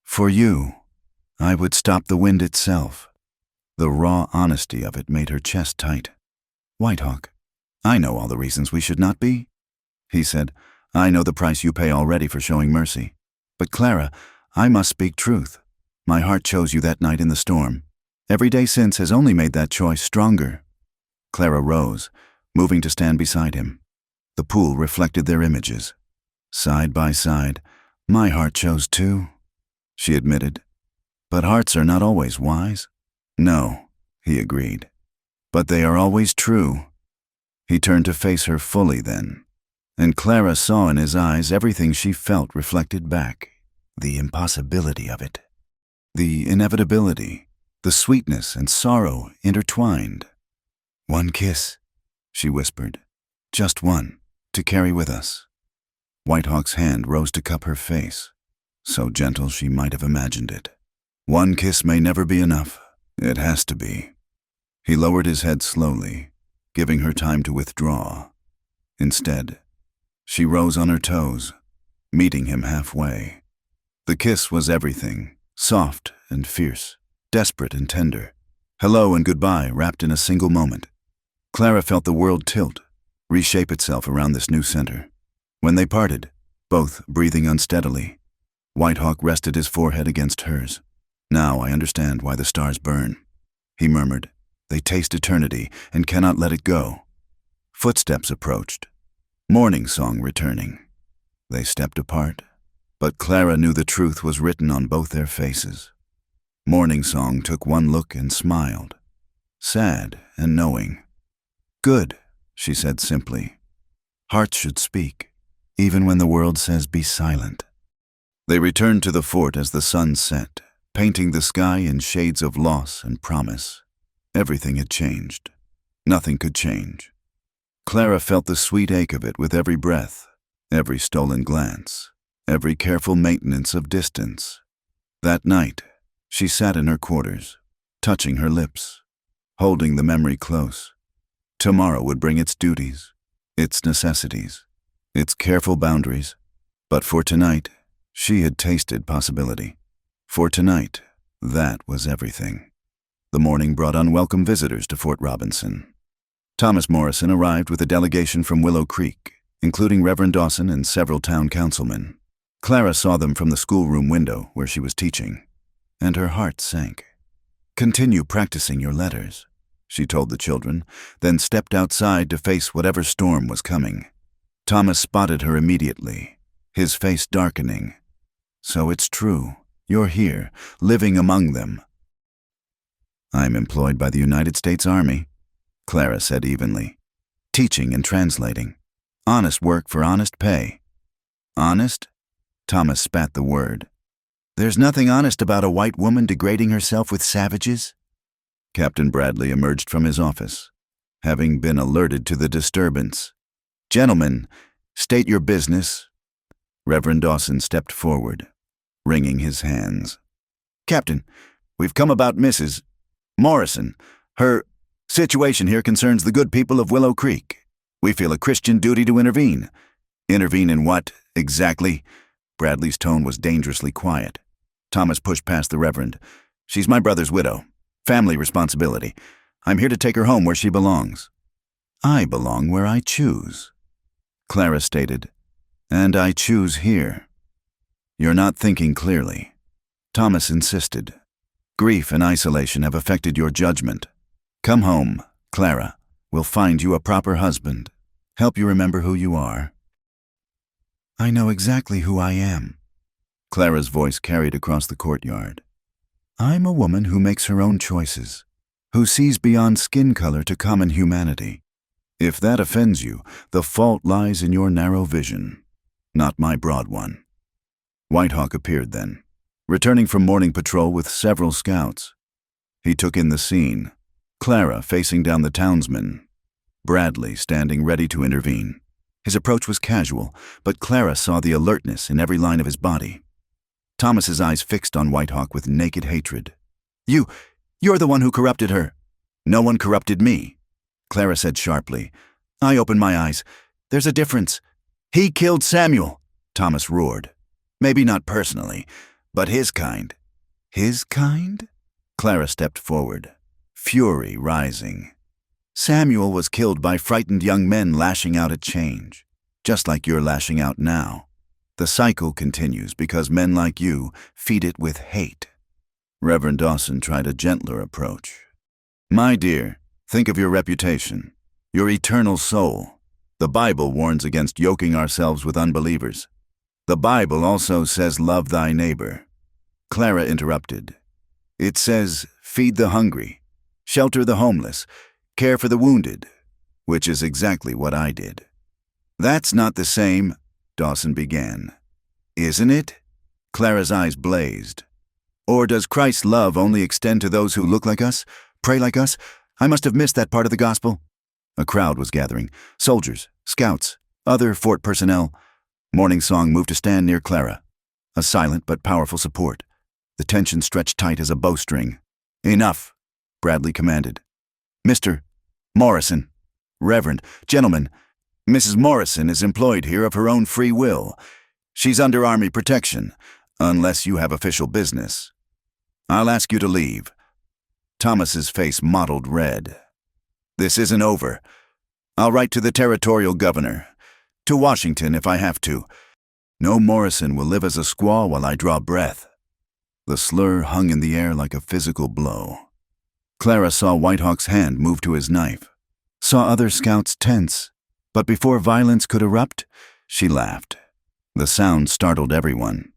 For you, I would stop the wind itself." The raw honesty of it made her chest tight. "Whitehawk, I know all the reasons we should not be," he said. I know the price you pay already for showing mercy. But Clara, I must speak truth. My heart chose you that night in the storm. Every day since has only made that choice stronger." Clara rose, moving to stand beside him. The pool reflected their images. Side by side, "My heart chose too," she admitted. "But hearts are not always wise." "No," he agreed. "But they are always true." He turned to face her fully then, and Clara saw in his eyes everything she felt reflected back. The impossibility of it. The inevitability. The sweetness and sorrow intertwined. "One kiss," she whispered. "Just one, to carry with us." Whitehawk's hand rose to cup her face, so gentle she might have imagined it. "One kiss may never be enough. It has to be." He lowered his head slowly, giving her time to withdraw. Instead, she rose on her toes, meeting him halfway. The kiss was everything, soft and fierce, desperate and tender. Hello and goodbye wrapped in a single moment. Clara felt the world tilt, reshape itself around this new center. When they parted, both breathing unsteadily, Whitehawk rested his forehead against hers. "Now I understand why the stars burn," he murmured. "They taste eternity and cannot let it go." Footsteps approached, morning song returning. They stepped apart, but Clara knew the truth was written on both their faces. Morning Song took one look and smiled, sad and knowing. "Good," she said simply. "Hearts should speak, even when the world says be silent." They returned to the fort as the sun set, painting the sky in shades of loss and promise. Everything had changed. Nothing could change. Clara felt the sweet ache of it with every breath, every stolen glance, every careful maintenance of distance. That night, she sat in her quarters, touching her lips, holding the memory close. Tomorrow would bring its duties, its necessities, its careful boundaries. But for tonight, she had tasted possibility. For tonight, that was everything. The morning brought unwelcome visitors to Fort Robinson. Thomas Morrison arrived with a delegation from Willow Creek, including Reverend Dawson and several town councilmen. Clara saw them from the schoolroom window where she was teaching, and her heart sank. "Continue practicing your letters," she told the children, then stepped outside to face whatever storm was coming. Thomas spotted her immediately, his face darkening. "So it's true. You're here, living among them." "I'm employed by the United States Army," Clara said evenly. "Teaching and translating. Honest work for honest pay." "Honest?" Thomas spat the word. "There's nothing honest about a white woman degrading herself with savages." Captain Bradley emerged from his office, having been alerted to the disturbance. "Gentlemen, state your business." Reverend Dawson stepped forward, wringing his hands. "Captain, we've come about Mrs. Morrison. Her situation here concerns the good people of Willow Creek. We feel a Christian duty to intervene." "Intervene in what, exactly?" Bradley's tone was dangerously quiet. Thomas pushed past the Reverend. "She's my brother's widow. Family responsibility. I'm here to take her home where she belongs." "I belong where I choose," Clara stated. "And I choose here." "You're not thinking clearly," Thomas insisted. "Grief and isolation have affected your judgment. Come home, Clara. We'll find you a proper husband. Help you remember who you are." "I know exactly who I am," Clara's voice carried across the courtyard. "I'm a woman who makes her own choices, who sees beyond skin color to common humanity. If that offends you, the fault lies in your narrow vision, not my broad one." Whitehawk appeared then, returning from morning patrol with several scouts. He took in the scene, Clara facing down the townsmen, Bradley standing ready to intervene. His approach was casual, but Clara saw the alertness in every line of his body. Thomas's eyes fixed on Whitehawk with naked hatred. You're the one who corrupted her." "No one corrupted me," Clara said sharply. "I opened my eyes. There's a difference." "He killed Samuel," Thomas roared. "Maybe not personally, but his kind." "His kind?" Clara stepped forward, fury rising. "Samuel was killed by frightened young men lashing out at change. just like you're lashing out now. The cycle continues because men like you feed it with hate. Reverend Dawson tried a gentler approach. My dear, think of your reputation, your eternal soul. The Bible warns against yoking ourselves with unbelievers. The Bible also says love thy neighbor. Clara interrupted. It says feed the hungry, shelter the homeless, care for the wounded, which is exactly what I did. That's not the same, Dawson began. Isn't it? Clara's eyes blazed. Or does Christ's love only extend to those who look like us, pray like us? I must have missed that part of the gospel. A crowd was gathering. Soldiers, scouts, other fort personnel. Morning Song moved to stand near Clara. A silent but powerful support. The tension stretched tight as a bowstring. Enough, Bradley commanded. Mr. Morrison, Reverend, gentlemen, Mrs. Morrison is employed here of her own free will. She's under Army protection, unless you have official business. I'll ask you to leave. Thomas's face mottled red. This isn't over. I'll write to the territorial governor. To Washington if I have to. No Morrison will live as a squaw while I draw breath. The slur hung in the air like a physical blow. Clara saw Whitehawk's hand move to his knife, saw other scouts tense, but before violence could erupt, she laughed. The sound startled everyone,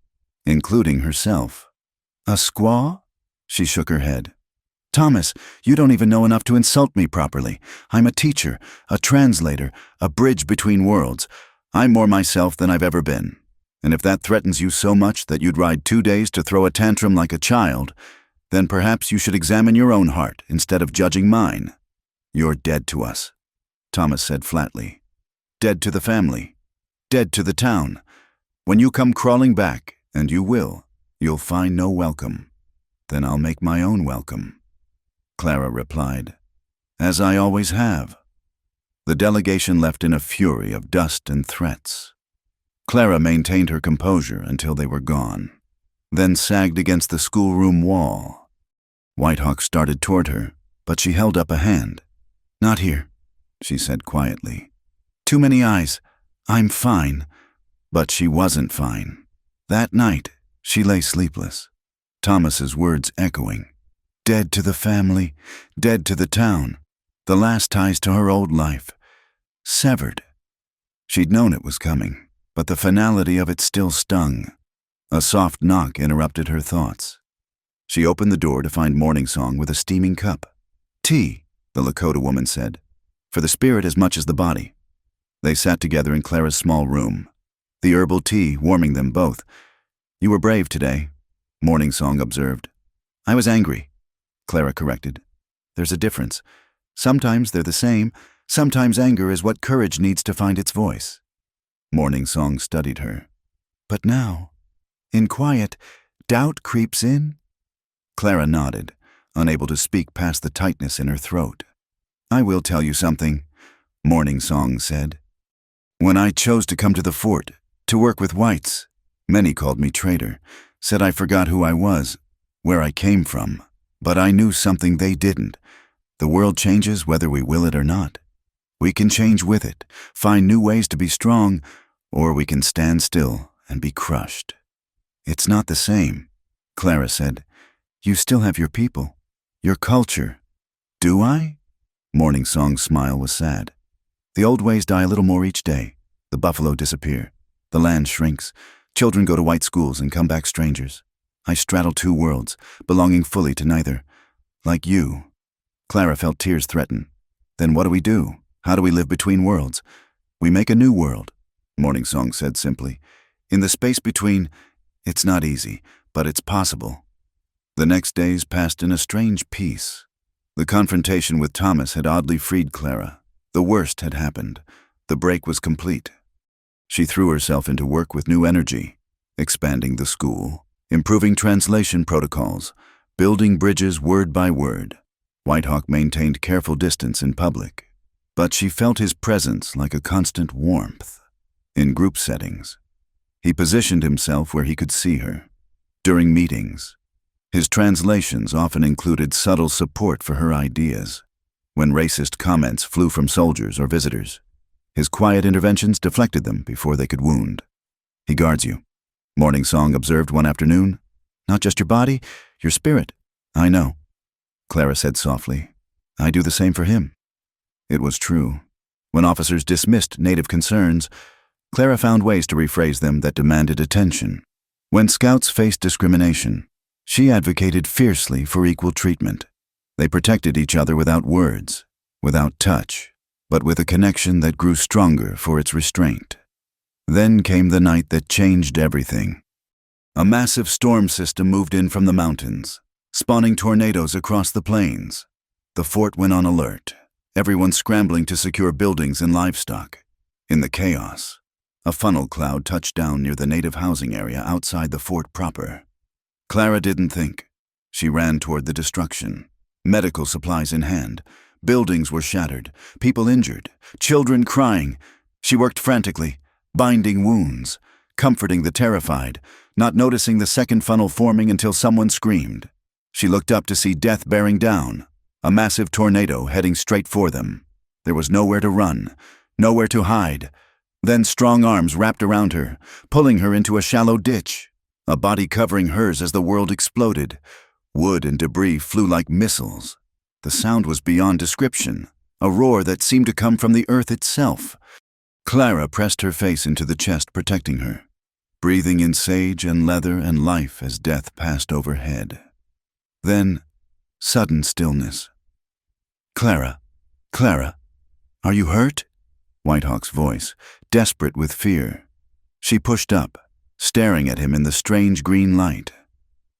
including herself. A squaw? She shook her head. Thomas, you don't even know enough to insult me properly. I'm a teacher, a translator, a bridge between worlds. I'm more myself than I've ever been. And if that threatens you so much that you'd ride 2 days to throw a tantrum like a child, then perhaps you should examine your own heart instead of judging mine. You're dead to us, Thomas said flatly. Dead to the family. Dead to the town. When you come crawling back, and you will, you'll find no welcome. Then I'll make my own welcome. Clara replied, as I always have. The delegation left in a fury of dust and threats. Clara maintained her composure until they were gone, then sagged against the schoolroom wall. Whitehawk started toward her, but she held up a hand. Not here, she said quietly. Too many eyes. I'm fine. But she wasn't fine. That night, she lay sleepless, Thomas's words echoing. Dead to the family, dead to the town, the last ties to her old life. Severed. She'd known it was coming, but the finality of it still stung. A soft knock interrupted her thoughts. She opened the door to find Morning Song with a steaming cup. Tea, the Lakota woman said, for the spirit as much as the body. They sat together in Clara's small room, the herbal tea warming them both. You were brave today, Morning Song observed. I was angry, Clara corrected. There's a difference. Sometimes they're the same. Sometimes anger is what courage needs to find its voice. Morning Song studied her. But now, in quiet, doubt creeps in? Clara nodded, unable to speak past the tightness in her throat. I will tell you something, Morning Song said. When I chose to come to the fort, to work with whites, many called me traitor, said I forgot who I was, where I came from. But I knew something they didn't. The world changes whether we will it or not. We can change with it, find new ways to be strong, or we can stand still and be crushed. It's not the same, Clara said. You still have your people, your culture. Do I? Morning Song's smile was sad. The old ways die a little more each day. The buffalo disappear. The land shrinks. Children go to white schools and come back strangers. I straddle two worlds, belonging fully to neither. Like you. Clara felt tears threaten. Then what do? How do we live between worlds? We make a new world, Morning Song said simply. In the space between, it's not easy, but it's possible. The next days passed in a strange peace. The confrontation with Thomas had oddly freed Clara. The worst had happened. The break was complete. She threw herself into work with new energy, expanding the school, improving translation protocols, building bridges word by word. Whitehawk maintained careful distance in public, but she felt his presence like a constant warmth. In group settings, he positioned himself where he could see her. During meetings, his translations often included subtle support for her ideas. When racist comments flew from soldiers or visitors, His quiet interventions deflected them before they could wound. He guards you. Morning Song observed one afternoon. Not just your body, your spirit. I know, Clara said softly. I do the same for him. It was true. When officers dismissed Native concerns, Clara found ways to rephrase them that demanded attention. When scouts faced discrimination, she advocated fiercely for equal treatment. They protected each other without words, without touch, but with a connection that grew stronger for its restraint. Then came the night that changed everything. A massive storm system moved in from the mountains, spawning tornadoes across the plains. The fort went on alert, everyone scrambling to secure buildings and livestock. In the chaos, a funnel cloud touched down near the native housing area outside the fort proper. Clara didn't think. She ran toward the destruction, medical supplies in hand. Buildings were shattered, people injured, children crying. She worked frantically, binding wounds, comforting the terrified, not noticing the second funnel forming until someone screamed. She looked up to see death bearing down, a massive tornado heading straight for them. There was nowhere to run, nowhere to hide. Then strong arms wrapped around her, pulling her into a shallow ditch, a body covering hers as the world exploded. Wood and debris flew like missiles. The sound was beyond description, a roar that seemed to come from the earth itself. Clara pressed her face into the chest protecting her, breathing in sage and leather and life as death passed overhead. Then, sudden stillness. Clara, are you hurt? Whitehawk's voice, desperate with fear. She pushed up, staring at him in the strange green light.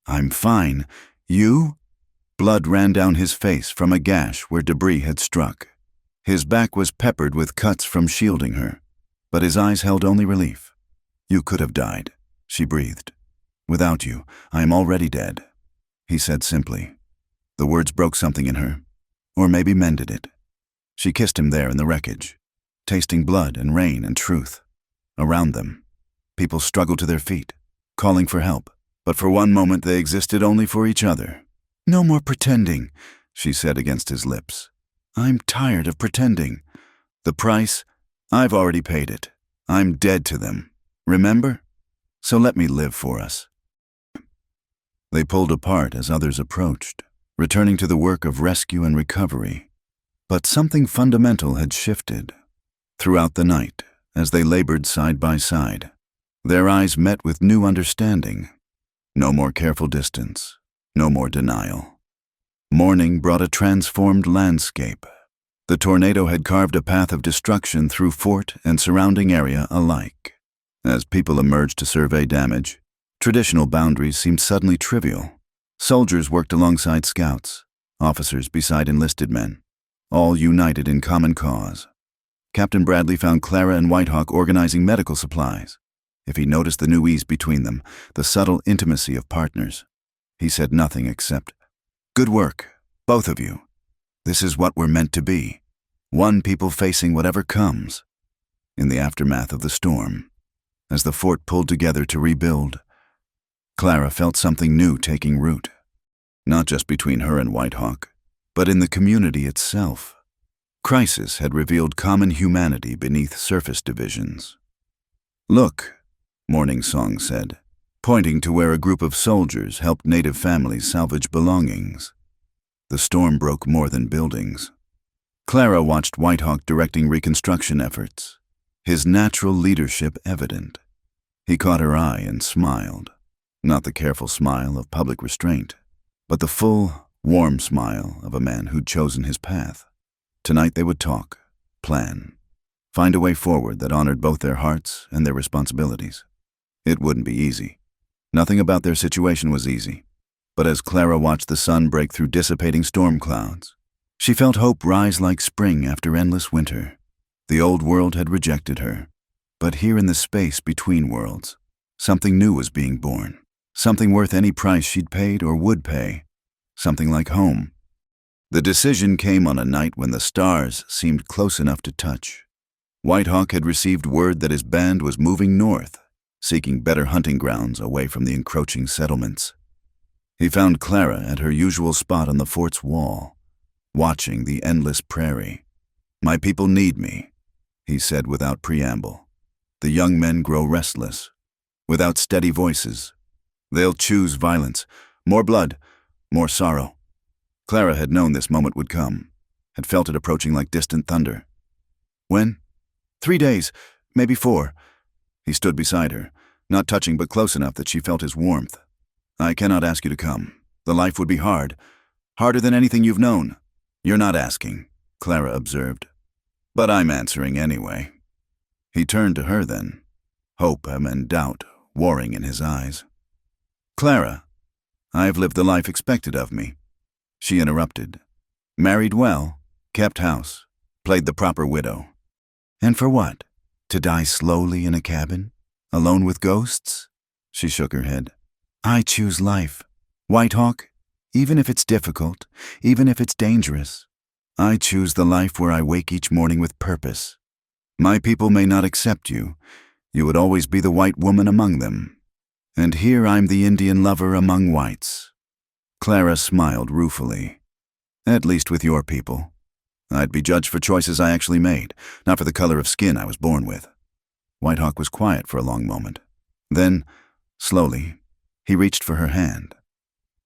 I'm fine. You? Blood ran down his face from a gash where debris had struck. His back was peppered with cuts from shielding her, but his eyes held only relief. You could have died, she breathed. Without you, I am already dead, he said simply. The words broke something in her, or maybe mended it. She kissed him there in the wreckage, tasting blood and rain and truth. Around them, people struggled to their feet, calling for help, but for one moment they existed only for each other. No more pretending, she said against his lips. I'm tired of pretending. The price, I've already paid it. I'm dead to them. Remember? So let me live for us. They pulled apart as others approached, returning to the work of rescue and recovery. But something fundamental had shifted. Throughout the night, as they labored side by side, their eyes met with new understanding. No more careful distance, no more denial. Morning brought a transformed landscape. The tornado had carved a path of destruction through fort and surrounding area alike. As people emerged to survey damage, traditional boundaries seemed suddenly trivial. Soldiers worked alongside scouts, officers beside enlisted men, all united in common cause. Captain Bradley found Clara and Whitehawk organizing medical supplies. If he noticed the new ease between them, the subtle intimacy of partners, he said nothing except, "Good work, both of you. This is what we're meant to be. One people facing whatever comes." In the aftermath of the storm, as the fort pulled together to rebuild, Clara felt something new taking root. Not just between her and Whitehawk, but in the community itself. Crisis had revealed common humanity beneath surface divisions. "Look," Morning Song said, pointing to where a group of soldiers helped native families salvage belongings. The storm broke more than buildings. Clara watched Whitehawk directing reconstruction efforts, his natural leadership evident. He caught her eye and smiled, not the careful smile of public restraint, but the full, warm smile of a man who'd chosen his path. Tonight they would talk, plan, find a way forward that honored both their hearts and their responsibilities. It wouldn't be easy. Nothing about their situation was easy. But as Clara watched the sun break through dissipating storm clouds, she felt hope rise like spring after endless winter. The old world had rejected her, but here in the space between worlds, something new was being born, something worth any price she'd paid or would pay, something like home. The decision came on a night when the stars seemed close enough to touch. Whitehawk had received word that his band was moving north, seeking better hunting grounds away from the encroaching settlements. He found Clara at her usual spot on the fort's wall, watching the endless prairie. "My people need me," he said without preamble. The young men grow restless. Without steady voices. They'll choose violence. More blood. More sorrow. Clara had known this moment would come, had felt it approaching like distant thunder. When? 3 days, maybe 4. He stood beside her, not touching but close enough that she felt his warmth. I cannot ask you to come. The life would be hard. Harder than anything you've known. You're not asking, Clara observed. But I'm answering anyway. He turned to her then, hope and doubt warring in his eyes. Clara, I've lived the life expected of me. She interrupted. Married well, kept house, played the proper widow. And for what? To die slowly in a cabin? Alone with ghosts? She shook her head. I choose life. White Hawk, even if it's difficult, even if it's dangerous, I choose the life where I wake each morning with purpose. My people may not accept you. You would always be the white woman among them. And here I'm the Indian lover among whites. Clara smiled ruefully. At least with your people. I'd be judged for choices I actually made, not for the color of skin I was born with. White Hawk was quiet for a long moment. Then, slowly, he reached for her hand.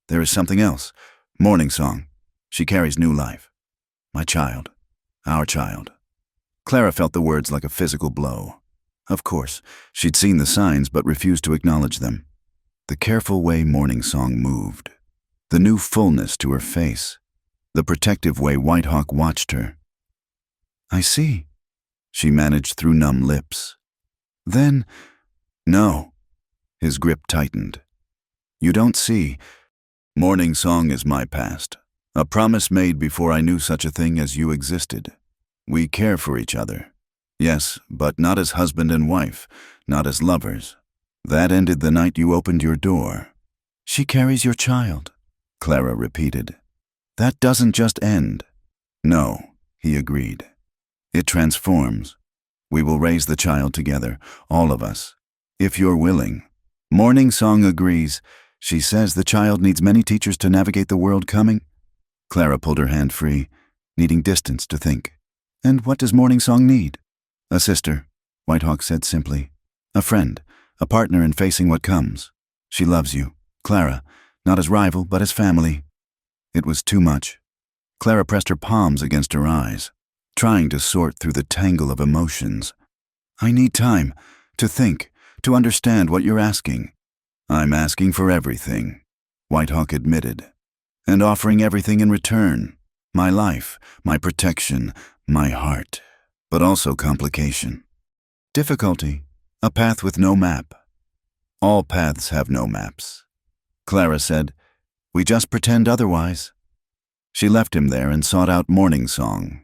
There is something else. Morning Song. She carries new life. My child. Our child. Clara felt the words like a physical blow. Of course, she'd seen the signs but refused to acknowledge them. The careful way Morning Song moved. The new fullness to her face. The protective way White Hawk watched her. I see, she managed through numb lips. Then, no. His grip tightened. You don't see. Morning Song is my past. A promise made before I knew such a thing as you existed. We care for each other. Yes, but not as husband and wife, not as lovers. That ended the night you opened your door. She carries your child, Clara repeated. That doesn't just end. No, he agreed. It transforms. We will raise the child together, all of us, if you're willing. Morning Song agrees. She says the child needs many teachers to navigate the world coming. Clara pulled her hand free, needing distance to think. And what does Morning Song need? A sister, White Hawk said simply. A friend, a partner in facing what comes. She loves you, Clara, not as rival, but as family. It was too much. Clara pressed her palms against her eyes, trying to sort through the tangle of emotions. I need time to think, to understand what you're asking. I'm asking for everything, White Hawk admitted, and offering everything in return. My life, my protection, my heart, but also complication. Difficulty, a path with no map. All paths have no maps. Clara said, we just pretend otherwise. She left him there and sought out Morning Song,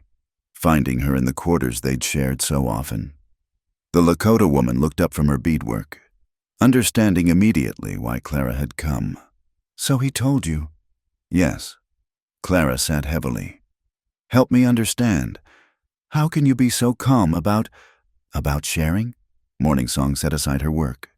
finding her in the quarters they'd shared so often. The Lakota woman looked up from her beadwork, understanding immediately why Clara had come. So he told you? Yes. Clara sat heavily. Help me understand. How can you be so calm about sharing? Morning Song set aside her work.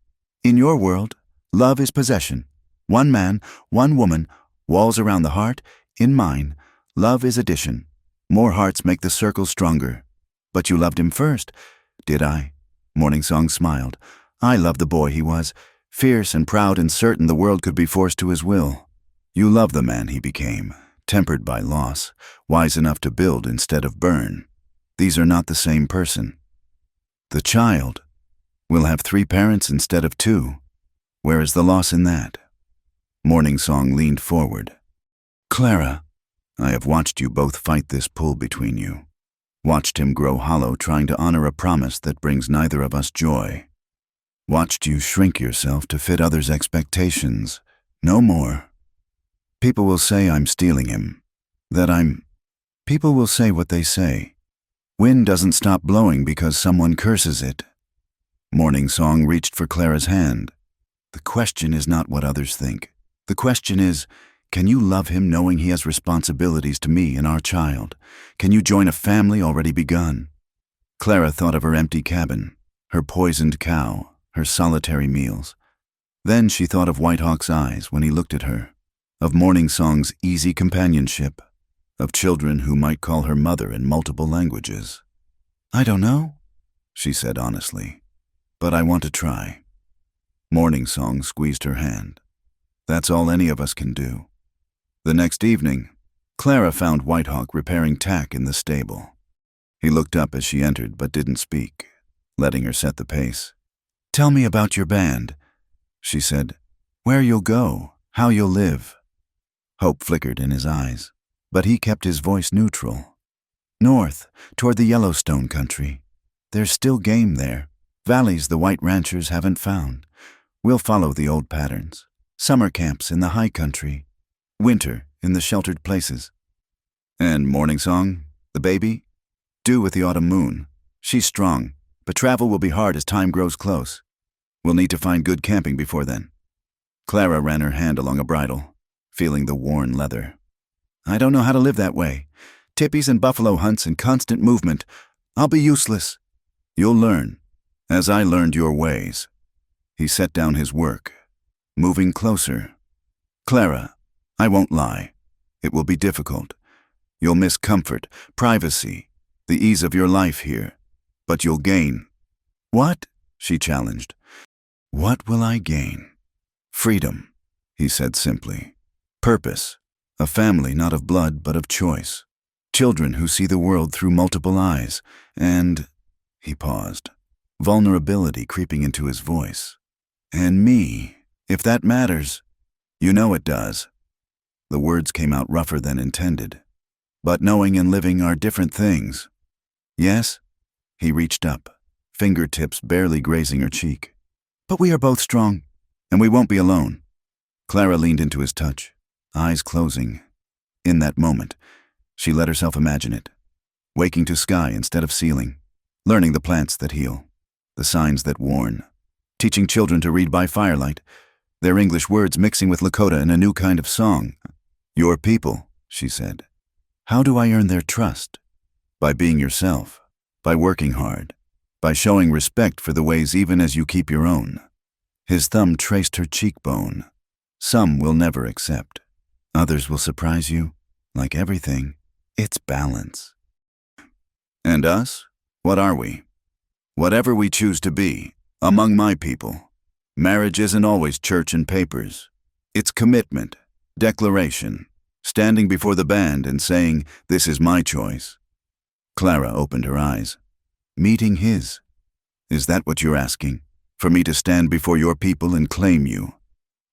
In your world, love is possession. One man, one woman, walls around the heart. In mine, love is addition. More hearts make the circle stronger. But you loved him first. Did I? Morning Song smiled. I loved the boy he was, fierce and proud and certain the world could be forced to his will. You love the man he became, tempered by loss, wise enough to build instead of burn. These are not the same person. The child will have 3 parents instead of 2. Where is the loss in that? Morning Song leaned forward. Clara, I have watched you both fight this pull between you. Watched him grow hollow trying to honor a promise that brings neither of us joy. Watched you shrink yourself to fit others' expectations. No more. People will say I'm stealing him. People will say what they say. Wind doesn't stop blowing because someone curses it. Morning Song reached for Clara's hand. The question is not what others think. The question is, can you love him knowing he has responsibilities to me and our child? Can you join a family already begun? Clara thought of her empty cabin, her poisoned cow, her solitary meals. Then she thought of White Hawk's eyes when he looked at her, of Morning Song's easy companionship, of children who might call her mother in multiple languages. I don't know, she said honestly. But I want to try. Morning Song squeezed her hand. That's all any of us can do. The next evening, Clara found Whitehawk repairing tack in the stable. He looked up as she entered but didn't speak, letting her set the pace. Tell me about your band, she said. Where you'll go, how you'll live. Hope flickered in his eyes, but he kept his voice neutral. North, toward the Yellowstone country. There's still game there, valleys the white ranchers haven't found. We'll follow the old patterns. Summer camps in the high country, winter in the sheltered places. And Morning Song, the baby? Due with the autumn moon. She's strong, but travel will be hard as time grows close. We'll need to find good camping before then. Clara ran her hand along a bridle, feeling the worn leather. I don't know how to live that way. Tippies and buffalo hunts and constant movement. I'll be useless. You'll learn, as I learned your ways. He set down his work, moving closer. Clara, I won't lie. It will be difficult. You'll miss comfort, privacy, the ease of your life here. But you'll gain. What? She challenged. What will I gain? Freedom, he said simply. Purpose, a family not of blood but of choice. Children who see the world through multiple eyes, and, he paused, vulnerability creeping into his voice. And me, if that matters. You know it does. The words came out rougher than intended. But knowing and living are different things. Yes? He reached up, fingertips barely grazing her cheek. But we are both strong, and we won't be alone. Clara leaned into his touch, eyes closing. In that moment, she let herself imagine it, waking to sky instead of ceiling, learning the plants that heal, the signs that warn, teaching children to read by firelight, their English words mixing with Lakota in a new kind of song. Your people, she said. How do I earn their trust? By being yourself, by working hard, by showing respect for the ways even as you keep your own. His thumb traced her cheekbone. Some will never accept. Others will surprise you. Like everything, it's balance. And us? What are we? Whatever we choose to be, among my people. Marriage isn't always church and papers. It's commitment, declaration, standing before the band and saying, this is my choice. Clara opened her eyes. Meeting his. Is that what you're asking? For me to stand before your people and claim you?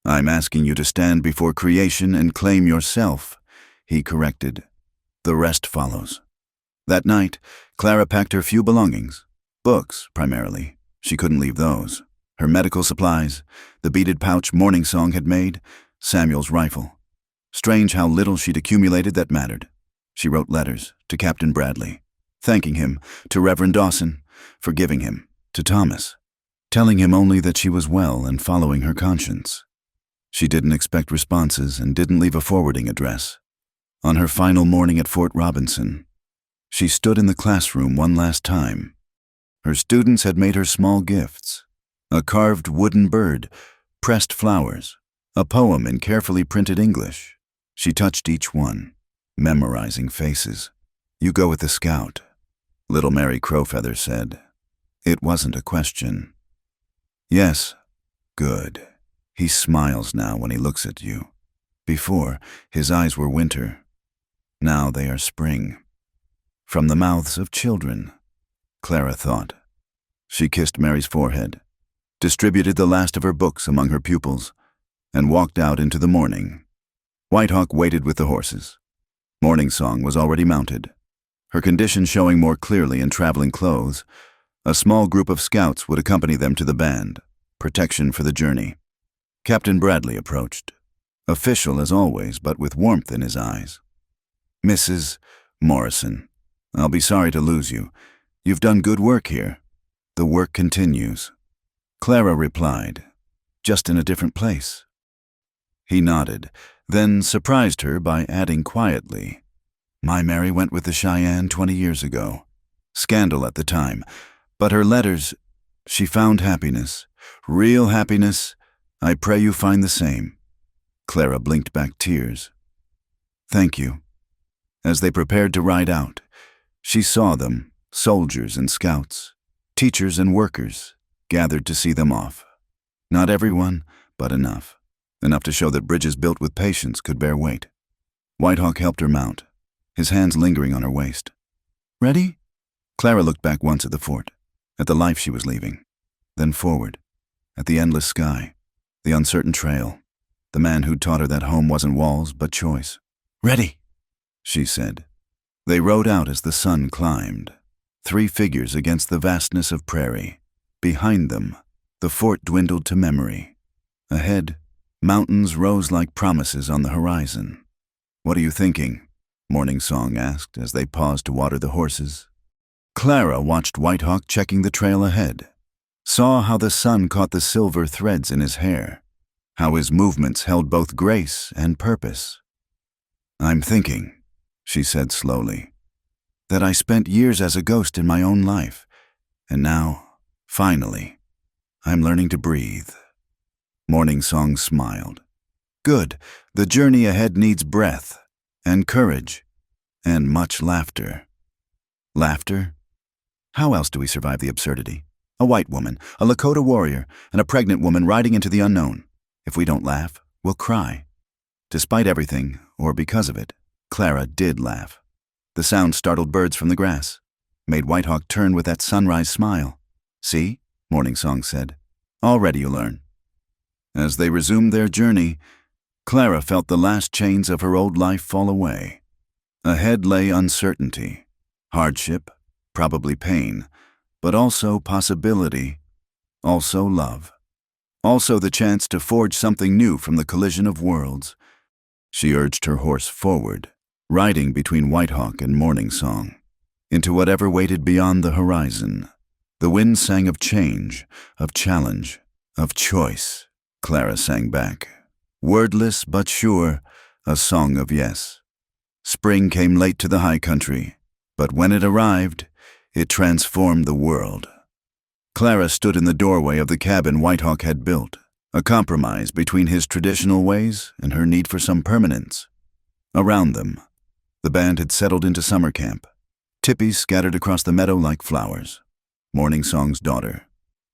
I'm asking you to stand before creation and claim yourself, he corrected. The rest follows. That night, Clara packed her few belongings. Books, primarily. She couldn't leave those. Her medical supplies, the beaded pouch Morning Song had made, Samuel's rifle. Strange how little she'd accumulated that mattered. She wrote letters to Captain Bradley, thanking him, to Reverend Dawson, forgiving him, to Thomas, telling him only that she was well and following her conscience. She didn't expect responses and didn't leave a forwarding address. On her final morning at Fort Robinson, she stood in the classroom one last time. Her students had made her small gifts, a carved wooden bird, pressed flowers, a poem in carefully printed English. She touched each one, memorizing faces. You go with the scout, little Mary Crowfeather said. It wasn't a question. Yes, good. He smiles now when he looks at you. Before, his eyes were winter. Now they are spring. From the mouths of children, Clara thought. She kissed Mary's forehead, distributed the last of her books among her pupils, and walked out into the morning. Whitehawk waited with the horses. Morning Song was already mounted, her condition showing more clearly in traveling clothes. A small group of scouts would accompany them to the band, protection for the journey. Captain Bradley approached, official as always, but with warmth in his eyes. Mrs. Morrison, I'll be sorry to lose you. You've done good work here. The work continues. Clara replied, just in a different place. He nodded, then surprised her by adding quietly, My Mary went with the Cheyenne 20 years ago. Scandal at the time, but her letters, she found happiness, real happiness. I pray you find the same. Clara blinked back tears. Thank you. As they prepared to ride out, she saw them, soldiers and scouts, Teachers and workers gathered to see them off. Not everyone, but enough. Enough to show that bridges built with patience could bear weight. Whitehawk helped her mount, his hands lingering on her waist. Ready? Clara looked back once at the fort, at the life she was leaving, then forward, at the endless sky, the uncertain trail, the man who'd taught her that home wasn't walls but choice. Ready, she said. They rode out as the sun climbed, 3 figures against the vastness of prairie. Behind them, the fort dwindled to memory. Ahead, mountains rose like promises on the horizon. What are you thinking? Morning Song asked as they paused to water the horses. Clara watched Whitehawk checking the trail ahead, saw how the sun caught the silver threads in his hair, how his movements held both grace and purpose. I'm thinking, she said slowly, that I spent years as a ghost in my own life, and now, finally, I'm learning to breathe. Morning Song smiled. Good, the journey ahead needs breath, and courage, and much laughter. Laughter? How else do we survive the absurdity? A white woman, a Lakota warrior, and a pregnant woman riding into the unknown. If we don't laugh, we'll cry. Despite everything, or because of it, Clara did laugh. The sound startled birds from the grass, made Whitehawk turn with that sunrise smile. See, Morning Song said, already you learn. As they resumed their journey, Clara felt the last chains of her old life fall away. Ahead lay uncertainty, hardship, probably pain, but also possibility, also love, also the chance to forge something new from the collision of worlds. She urged her horse forward, riding between Whitehawk and Morning Song, into whatever waited beyond the horizon. The wind sang of change, of challenge, of choice. Clara sang back, wordless but sure, a song of yes. Spring came late to the high country, but when it arrived, it transformed the world. Clara stood in the doorway of the cabin Whitehawk had built, a compromise between his traditional ways and her need for some permanence. Around them, the band had settled into summer camp, tippies scattered across the meadow like flowers. Morning Song's daughter,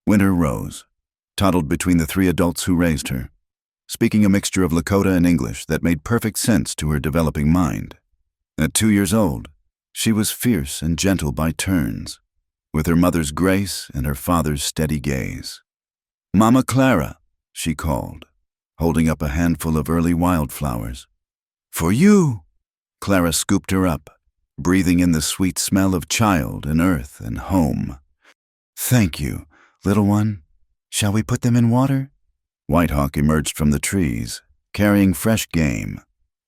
Winter Rose, toddled between the 3 adults who raised her, speaking a mixture of Lakota and English that made perfect sense to her developing mind. At 2 years old, she was fierce and gentle by turns, with her mother's grace and her father's steady gaze. Mama Clara, she called, holding up a handful of early wildflowers. For you! Clara scooped her up, breathing in the sweet smell of child and earth and home. Thank you, little one. Shall we put them in water? Whitehawk emerged from the trees, carrying fresh game.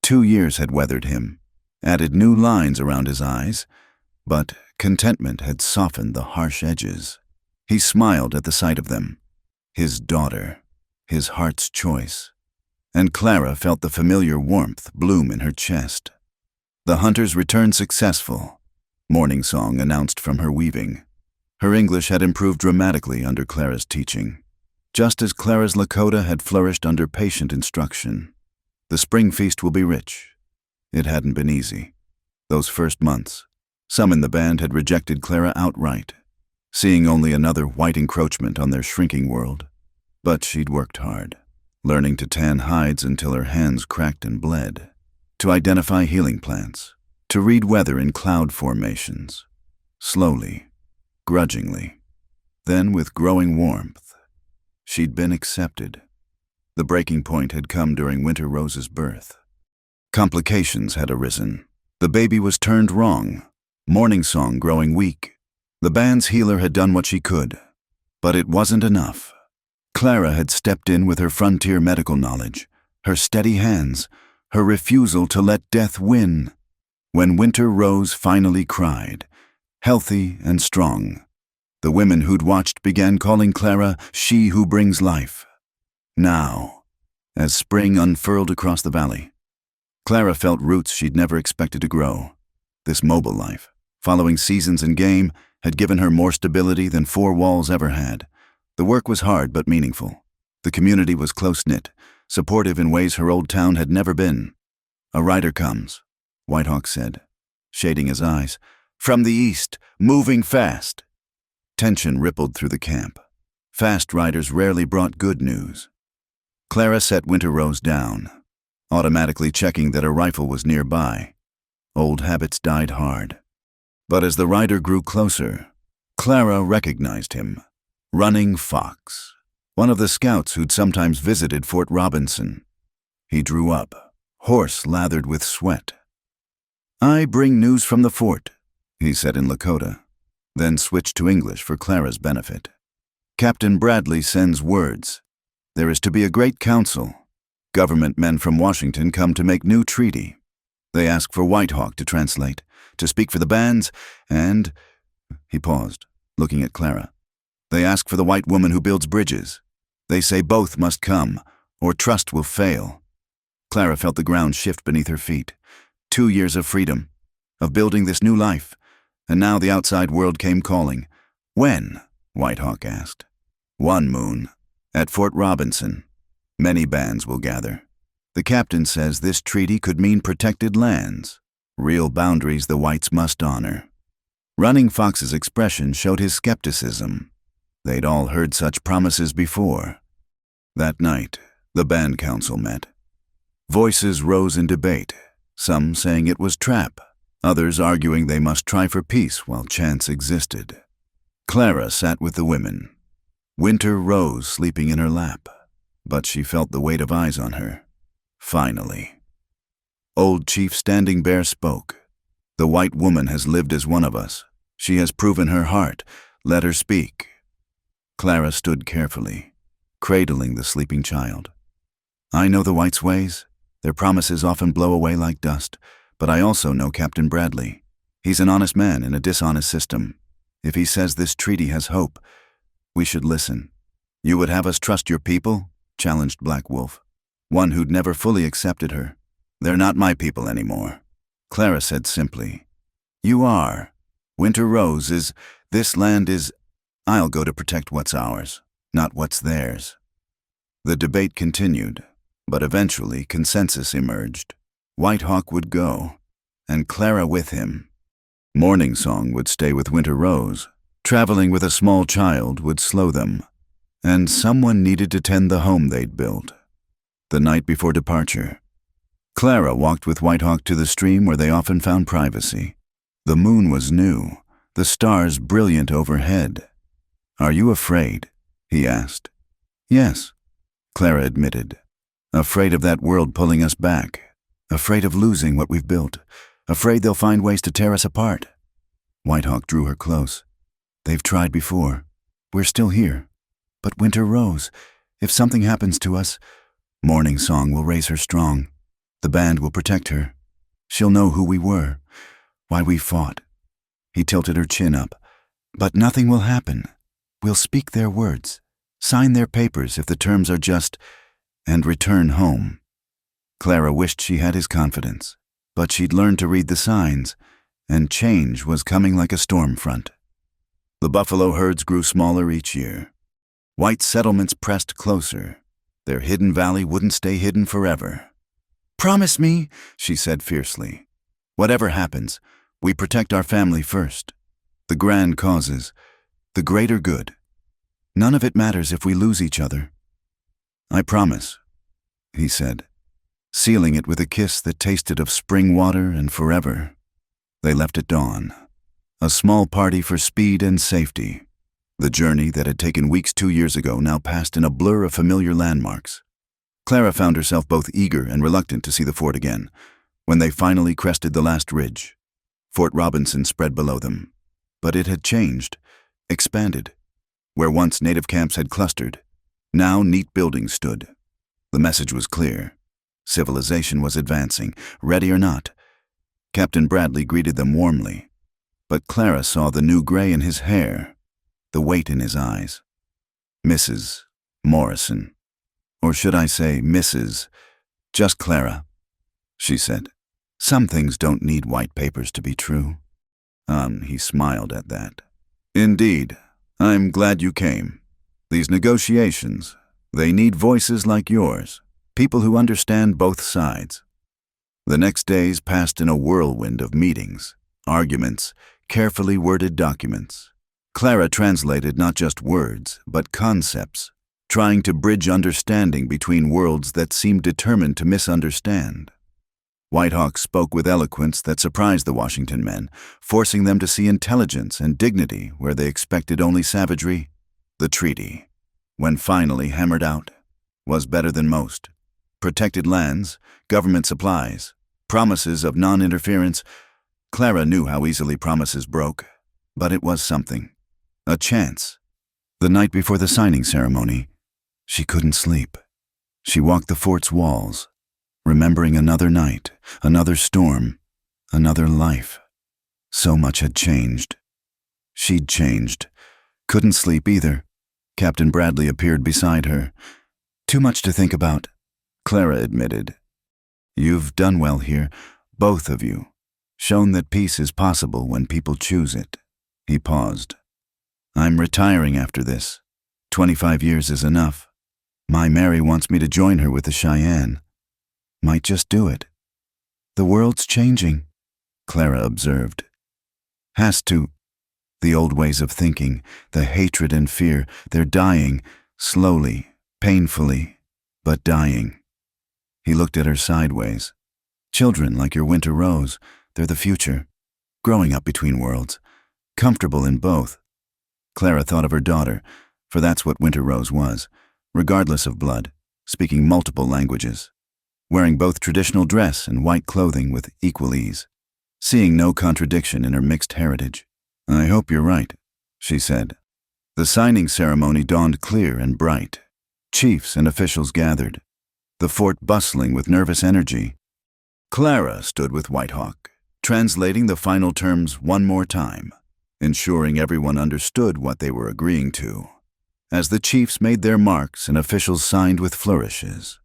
2 years had weathered him, added new lines around his eyes, but contentment had softened the harsh edges. He smiled at the sight of them. His daughter, his heart's choice. And Clara felt the familiar warmth bloom in her chest. The hunters returned successful, Morning Song announced from her weaving. Her English had improved dramatically under Clara's teaching, just as Clara's Lakota had flourished under patient instruction. The spring feast will be rich. It hadn't been easy. Those first months, some in the band had rejected Clara outright, seeing only another white encroachment on their shrinking world. But she'd worked hard, learning to tan hides until her hands cracked and bled, to identify healing plants, to read weather in cloud formations. Slowly, grudgingly, then with growing warmth, she'd been accepted. The breaking point had come during Winter Rose's birth. Complications had arisen. The baby was turned wrong, Morning Song growing weak. The band's healer had done what she could, but it wasn't enough. Clara had stepped in with her frontier medical knowledge, her steady hands, her refusal to let death win. When Winter Rose finally cried, healthy and strong, the women who'd watched began calling Clara she who brings life. Now, as spring unfurled across the valley, Clara felt roots she'd never expected to grow. This mobile life, following seasons and game, had given her more stability than 4 walls ever had. The work was hard but meaningful. The community was close-knit, supportive in ways her old town had never been. A rider comes, Whitehawk said, shading his eyes. From the east, moving fast. Tension rippled through the camp. Fast riders rarely brought good news. Clara set Winter Rose down, automatically checking that a rifle was nearby. Old habits died hard. But as the rider grew closer, Clara recognized him. Running Fox, one of the scouts who'd sometimes visited Fort Robinson. He drew up, horse lathered with sweat. "I bring news from the fort," he said in Lakota, then switched to English for Clara's benefit. "Captain Bradley sends words. There is to be a great council. Government men from Washington come to make new treaty. They ask for White Hawk to translate, to speak for the bands, and—" He paused, looking at Clara. "They ask for the white woman who builds bridges. They say both must come, or trust will fail." Clara felt the ground shift beneath her feet. 2 years of freedom, of building this new life, and now the outside world came calling. "When?" White Hawk asked. "One moon. At Fort Robinson. Many bands will gather. The captain says this treaty could mean protected lands, real boundaries the whites must honor." Running Fox's expression showed his skepticism. They'd all heard such promises before. That night, the band council met. Voices rose in debate, some saying it was trap, others arguing they must try for peace while chance existed. Clara sat with the women. Winter Rose sleeping in her lap, but she felt the weight of eyes on her. Finally. Old Chief Standing Bear spoke. "The white woman has lived as one of us. She has proven her heart. Let her speak." Clara stood carefully, cradling the sleeping child. "I know the whites' ways. Their promises often blow away like dust, but I also know Captain Bradley. He's an honest man in a dishonest system. If he says this treaty has hope, we should listen." "You would have us trust your people?" challenged Black Wolf, one who'd never fully accepted her. "They're not my people anymore." Clara said simply, "You are. Winter Rose is, this land is, I'll go to protect what's ours, not what's theirs." The debate continued, but eventually consensus emerged. White Hawk would go, and Clara with him. Morning Song would stay with Winter Rose. Traveling with a small child would slow them, and someone needed to tend the home they'd built. The night before departure, Clara walked with White Hawk to the stream where they often found privacy. The moon was new, the stars brilliant overhead. "Are you afraid?" he asked. "Yes," Clara admitted. "Afraid of that world pulling us back. Afraid of losing what we've built. Afraid they'll find ways to tear us apart." White Hawk drew her close. "They've tried before. We're still here. But Winter Rose, if something happens to us, Morning Song will raise her strong. The band will protect her. She'll know who we were, why we fought." He tilted her chin up. "But nothing will happen. We'll speak their words, sign their papers if the terms are just, and return home." Clara wished she had his confidence, but she'd learned to read the signs, and change was coming like a storm front. The buffalo herds grew smaller each year. White settlements pressed closer. Their hidden valley wouldn't stay hidden forever. "Promise me," she said fiercely. "Whatever happens, we protect our family first. The grand causes, the greater good. None of it matters if we lose each other." "I promise," he said, sealing it with a kiss that tasted of spring water and forever. They left at dawn. A small party for speed and safety. The journey that had taken weeks 2 years ago now passed in a blur of familiar landmarks. Clara found herself both eager and reluctant to see the fort again. When they finally crested the last ridge, Fort Robinson spread below them. But it had changed, expanded. Where once native camps had clustered, now neat buildings stood. The message was clear. Civilization was advancing, ready or not. Captain Bradley greeted them warmly, but Clara saw the new gray in his hair, the weight in his eyes. "Mrs. Morrison, or should I say Mrs., just Clara," she said. "Some things don't need white papers to be true." He smiled at that. "Indeed, I'm glad you came. These negotiations, they need voices like yours, people who understand both sides." The next days passed in a whirlwind of meetings, arguments, carefully worded documents. Clara translated not just words, but concepts, trying to bridge understanding between worlds that seemed determined to misunderstand. Whitehawk spoke with eloquence that surprised the Washington men, forcing them to see intelligence and dignity where they expected only savagery. The treaty, when finally hammered out, was better than most. Protected lands, government supplies, promises of non-interference. Clara knew how easily promises broke, but it was something. A chance. The night before the signing ceremony, she couldn't sleep. She walked the fort's walls, remembering another night, another storm, another life. So much had changed. She'd changed. Couldn't sleep either. Captain Bradley appeared beside her. Too much to think about, Clara admitted. You've done well here, both of you. Shown that peace is possible when people choose it. He paused. I'm retiring after this. 25 years is enough. My Mary wants me to join her with the Cheyenne. Might just do it. The world's changing, Clara observed. Has to. The old ways of thinking, the hatred and fear, they're dying, slowly, painfully, but dying. He looked at her sideways. Children like your winter rose, they're the future. Growing up between worlds, comfortable in both. Clara thought of her daughter, for that's what Winter Rose was, regardless of blood, speaking multiple languages, wearing both traditional dress and white clothing with equal ease, seeing no contradiction in her mixed heritage. I hope you're right, she said. The signing ceremony dawned clear and bright. Chiefs and officials gathered, the fort bustling with nervous energy. Clara stood with Whitehawk, translating the final terms one more time, ensuring everyone understood what they were agreeing to. As the chiefs made their marks and officials signed with flourishes,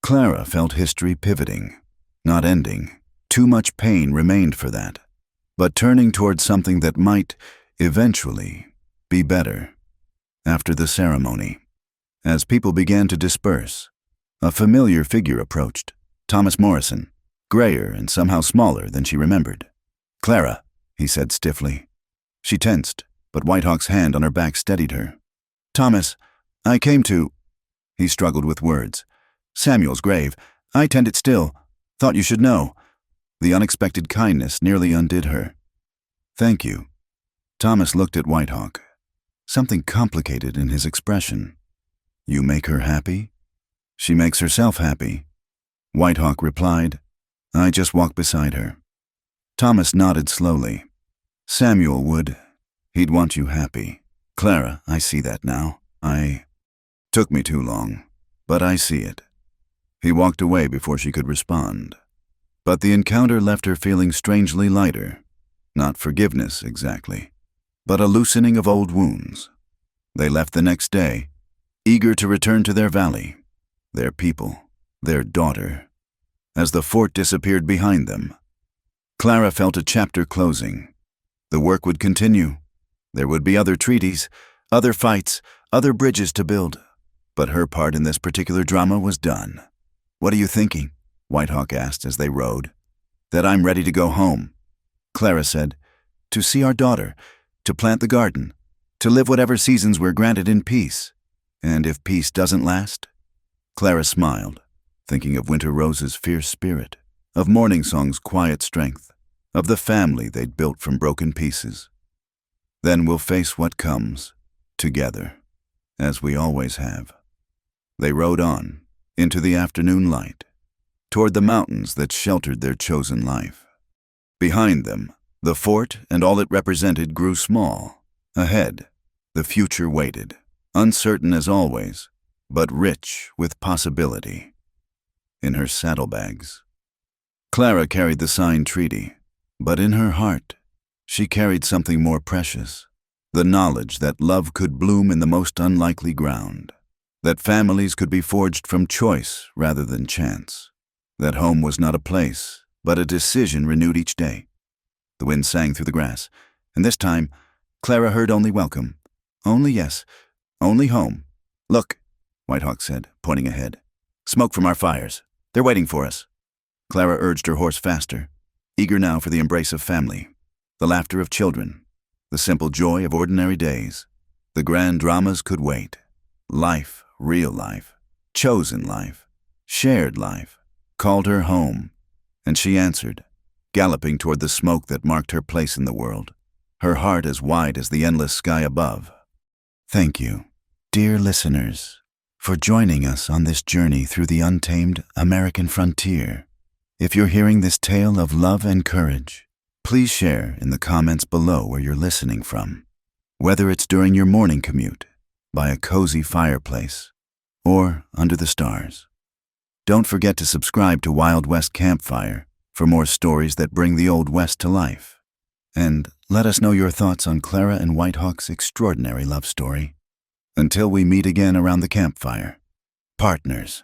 Clara felt history pivoting, not ending. Too much pain remained for that, but turning towards something that might, eventually, be better. After the ceremony, as people began to disperse, a familiar figure approached, Thomas Morrison, grayer and somehow smaller than she remembered. Clara, he said stiffly. She tensed, but Whitehawk's hand on her back steadied her. Thomas, I came to... He struggled with words. Samuel's grave. I tend it still. Thought you should know. The unexpected kindness nearly undid her. Thank you. Thomas looked at Whitehawk. Something complicated in his expression. You make her happy? She makes herself happy. Whitehawk replied. I just walk beside her. Thomas nodded slowly. Samuel would. He'd want you happy. Clara, I see that now. Took me too long, but I see it. He walked away before she could respond. But the encounter left her feeling strangely lighter. Not forgiveness, exactly, but a loosening of old wounds. They left the next day, eager to return to their valley, their people, their daughter. As the fort disappeared behind them, Clara felt a chapter closing. The work would continue. There would be other treaties, other fights, other bridges to build. But her part in this particular drama was done. What are you thinking? Whitehawk asked as they rode. That I'm ready to go home. Clara said, to see our daughter, to plant the garden, to live whatever seasons we're granted in peace. And if peace doesn't last? Clara smiled, thinking of Winter Rose's fierce spirit, of Morning Song's quiet strength, of the family they'd built from broken pieces. Then we'll face what comes, together, as we always have. They rode on, into the afternoon light, toward the mountains that sheltered their chosen life. Behind them, the fort and all it represented grew small. Ahead, the future waited, uncertain as always, but rich with possibility. In her saddlebags, Clara carried the signed treaty, but in her heart, she carried something more precious, the knowledge that love could bloom in the most unlikely ground, that families could be forged from choice rather than chance, that home was not a place, but a decision renewed each day. The wind sang through the grass, and this time, Clara heard only welcome, only yes, only home. Look, Whitehawk said, pointing ahead. Smoke from our fires. They're waiting for us. Clara urged her horse faster, eager now for the embrace of family, the laughter of children, The simple joy of ordinary days. The grand dramas could wait. Life, real life, chosen life, shared life, called her home, and she answered, galloping toward the smoke that marked her place in the world, her heart as wide as the endless sky above. Thank you, dear listeners, for joining us on this journey through the untamed American frontier. If you're hearing this tale of love and courage, please share in the comments below where you're listening from, whether it's during your morning commute, by a cozy fireplace, or under the stars. Don't forget to subscribe to Wild West Campfire for more stories that bring the Old West to life. And let us know your thoughts on Clara and Whitehawk's extraordinary love story. Until we meet again around the campfire, partners.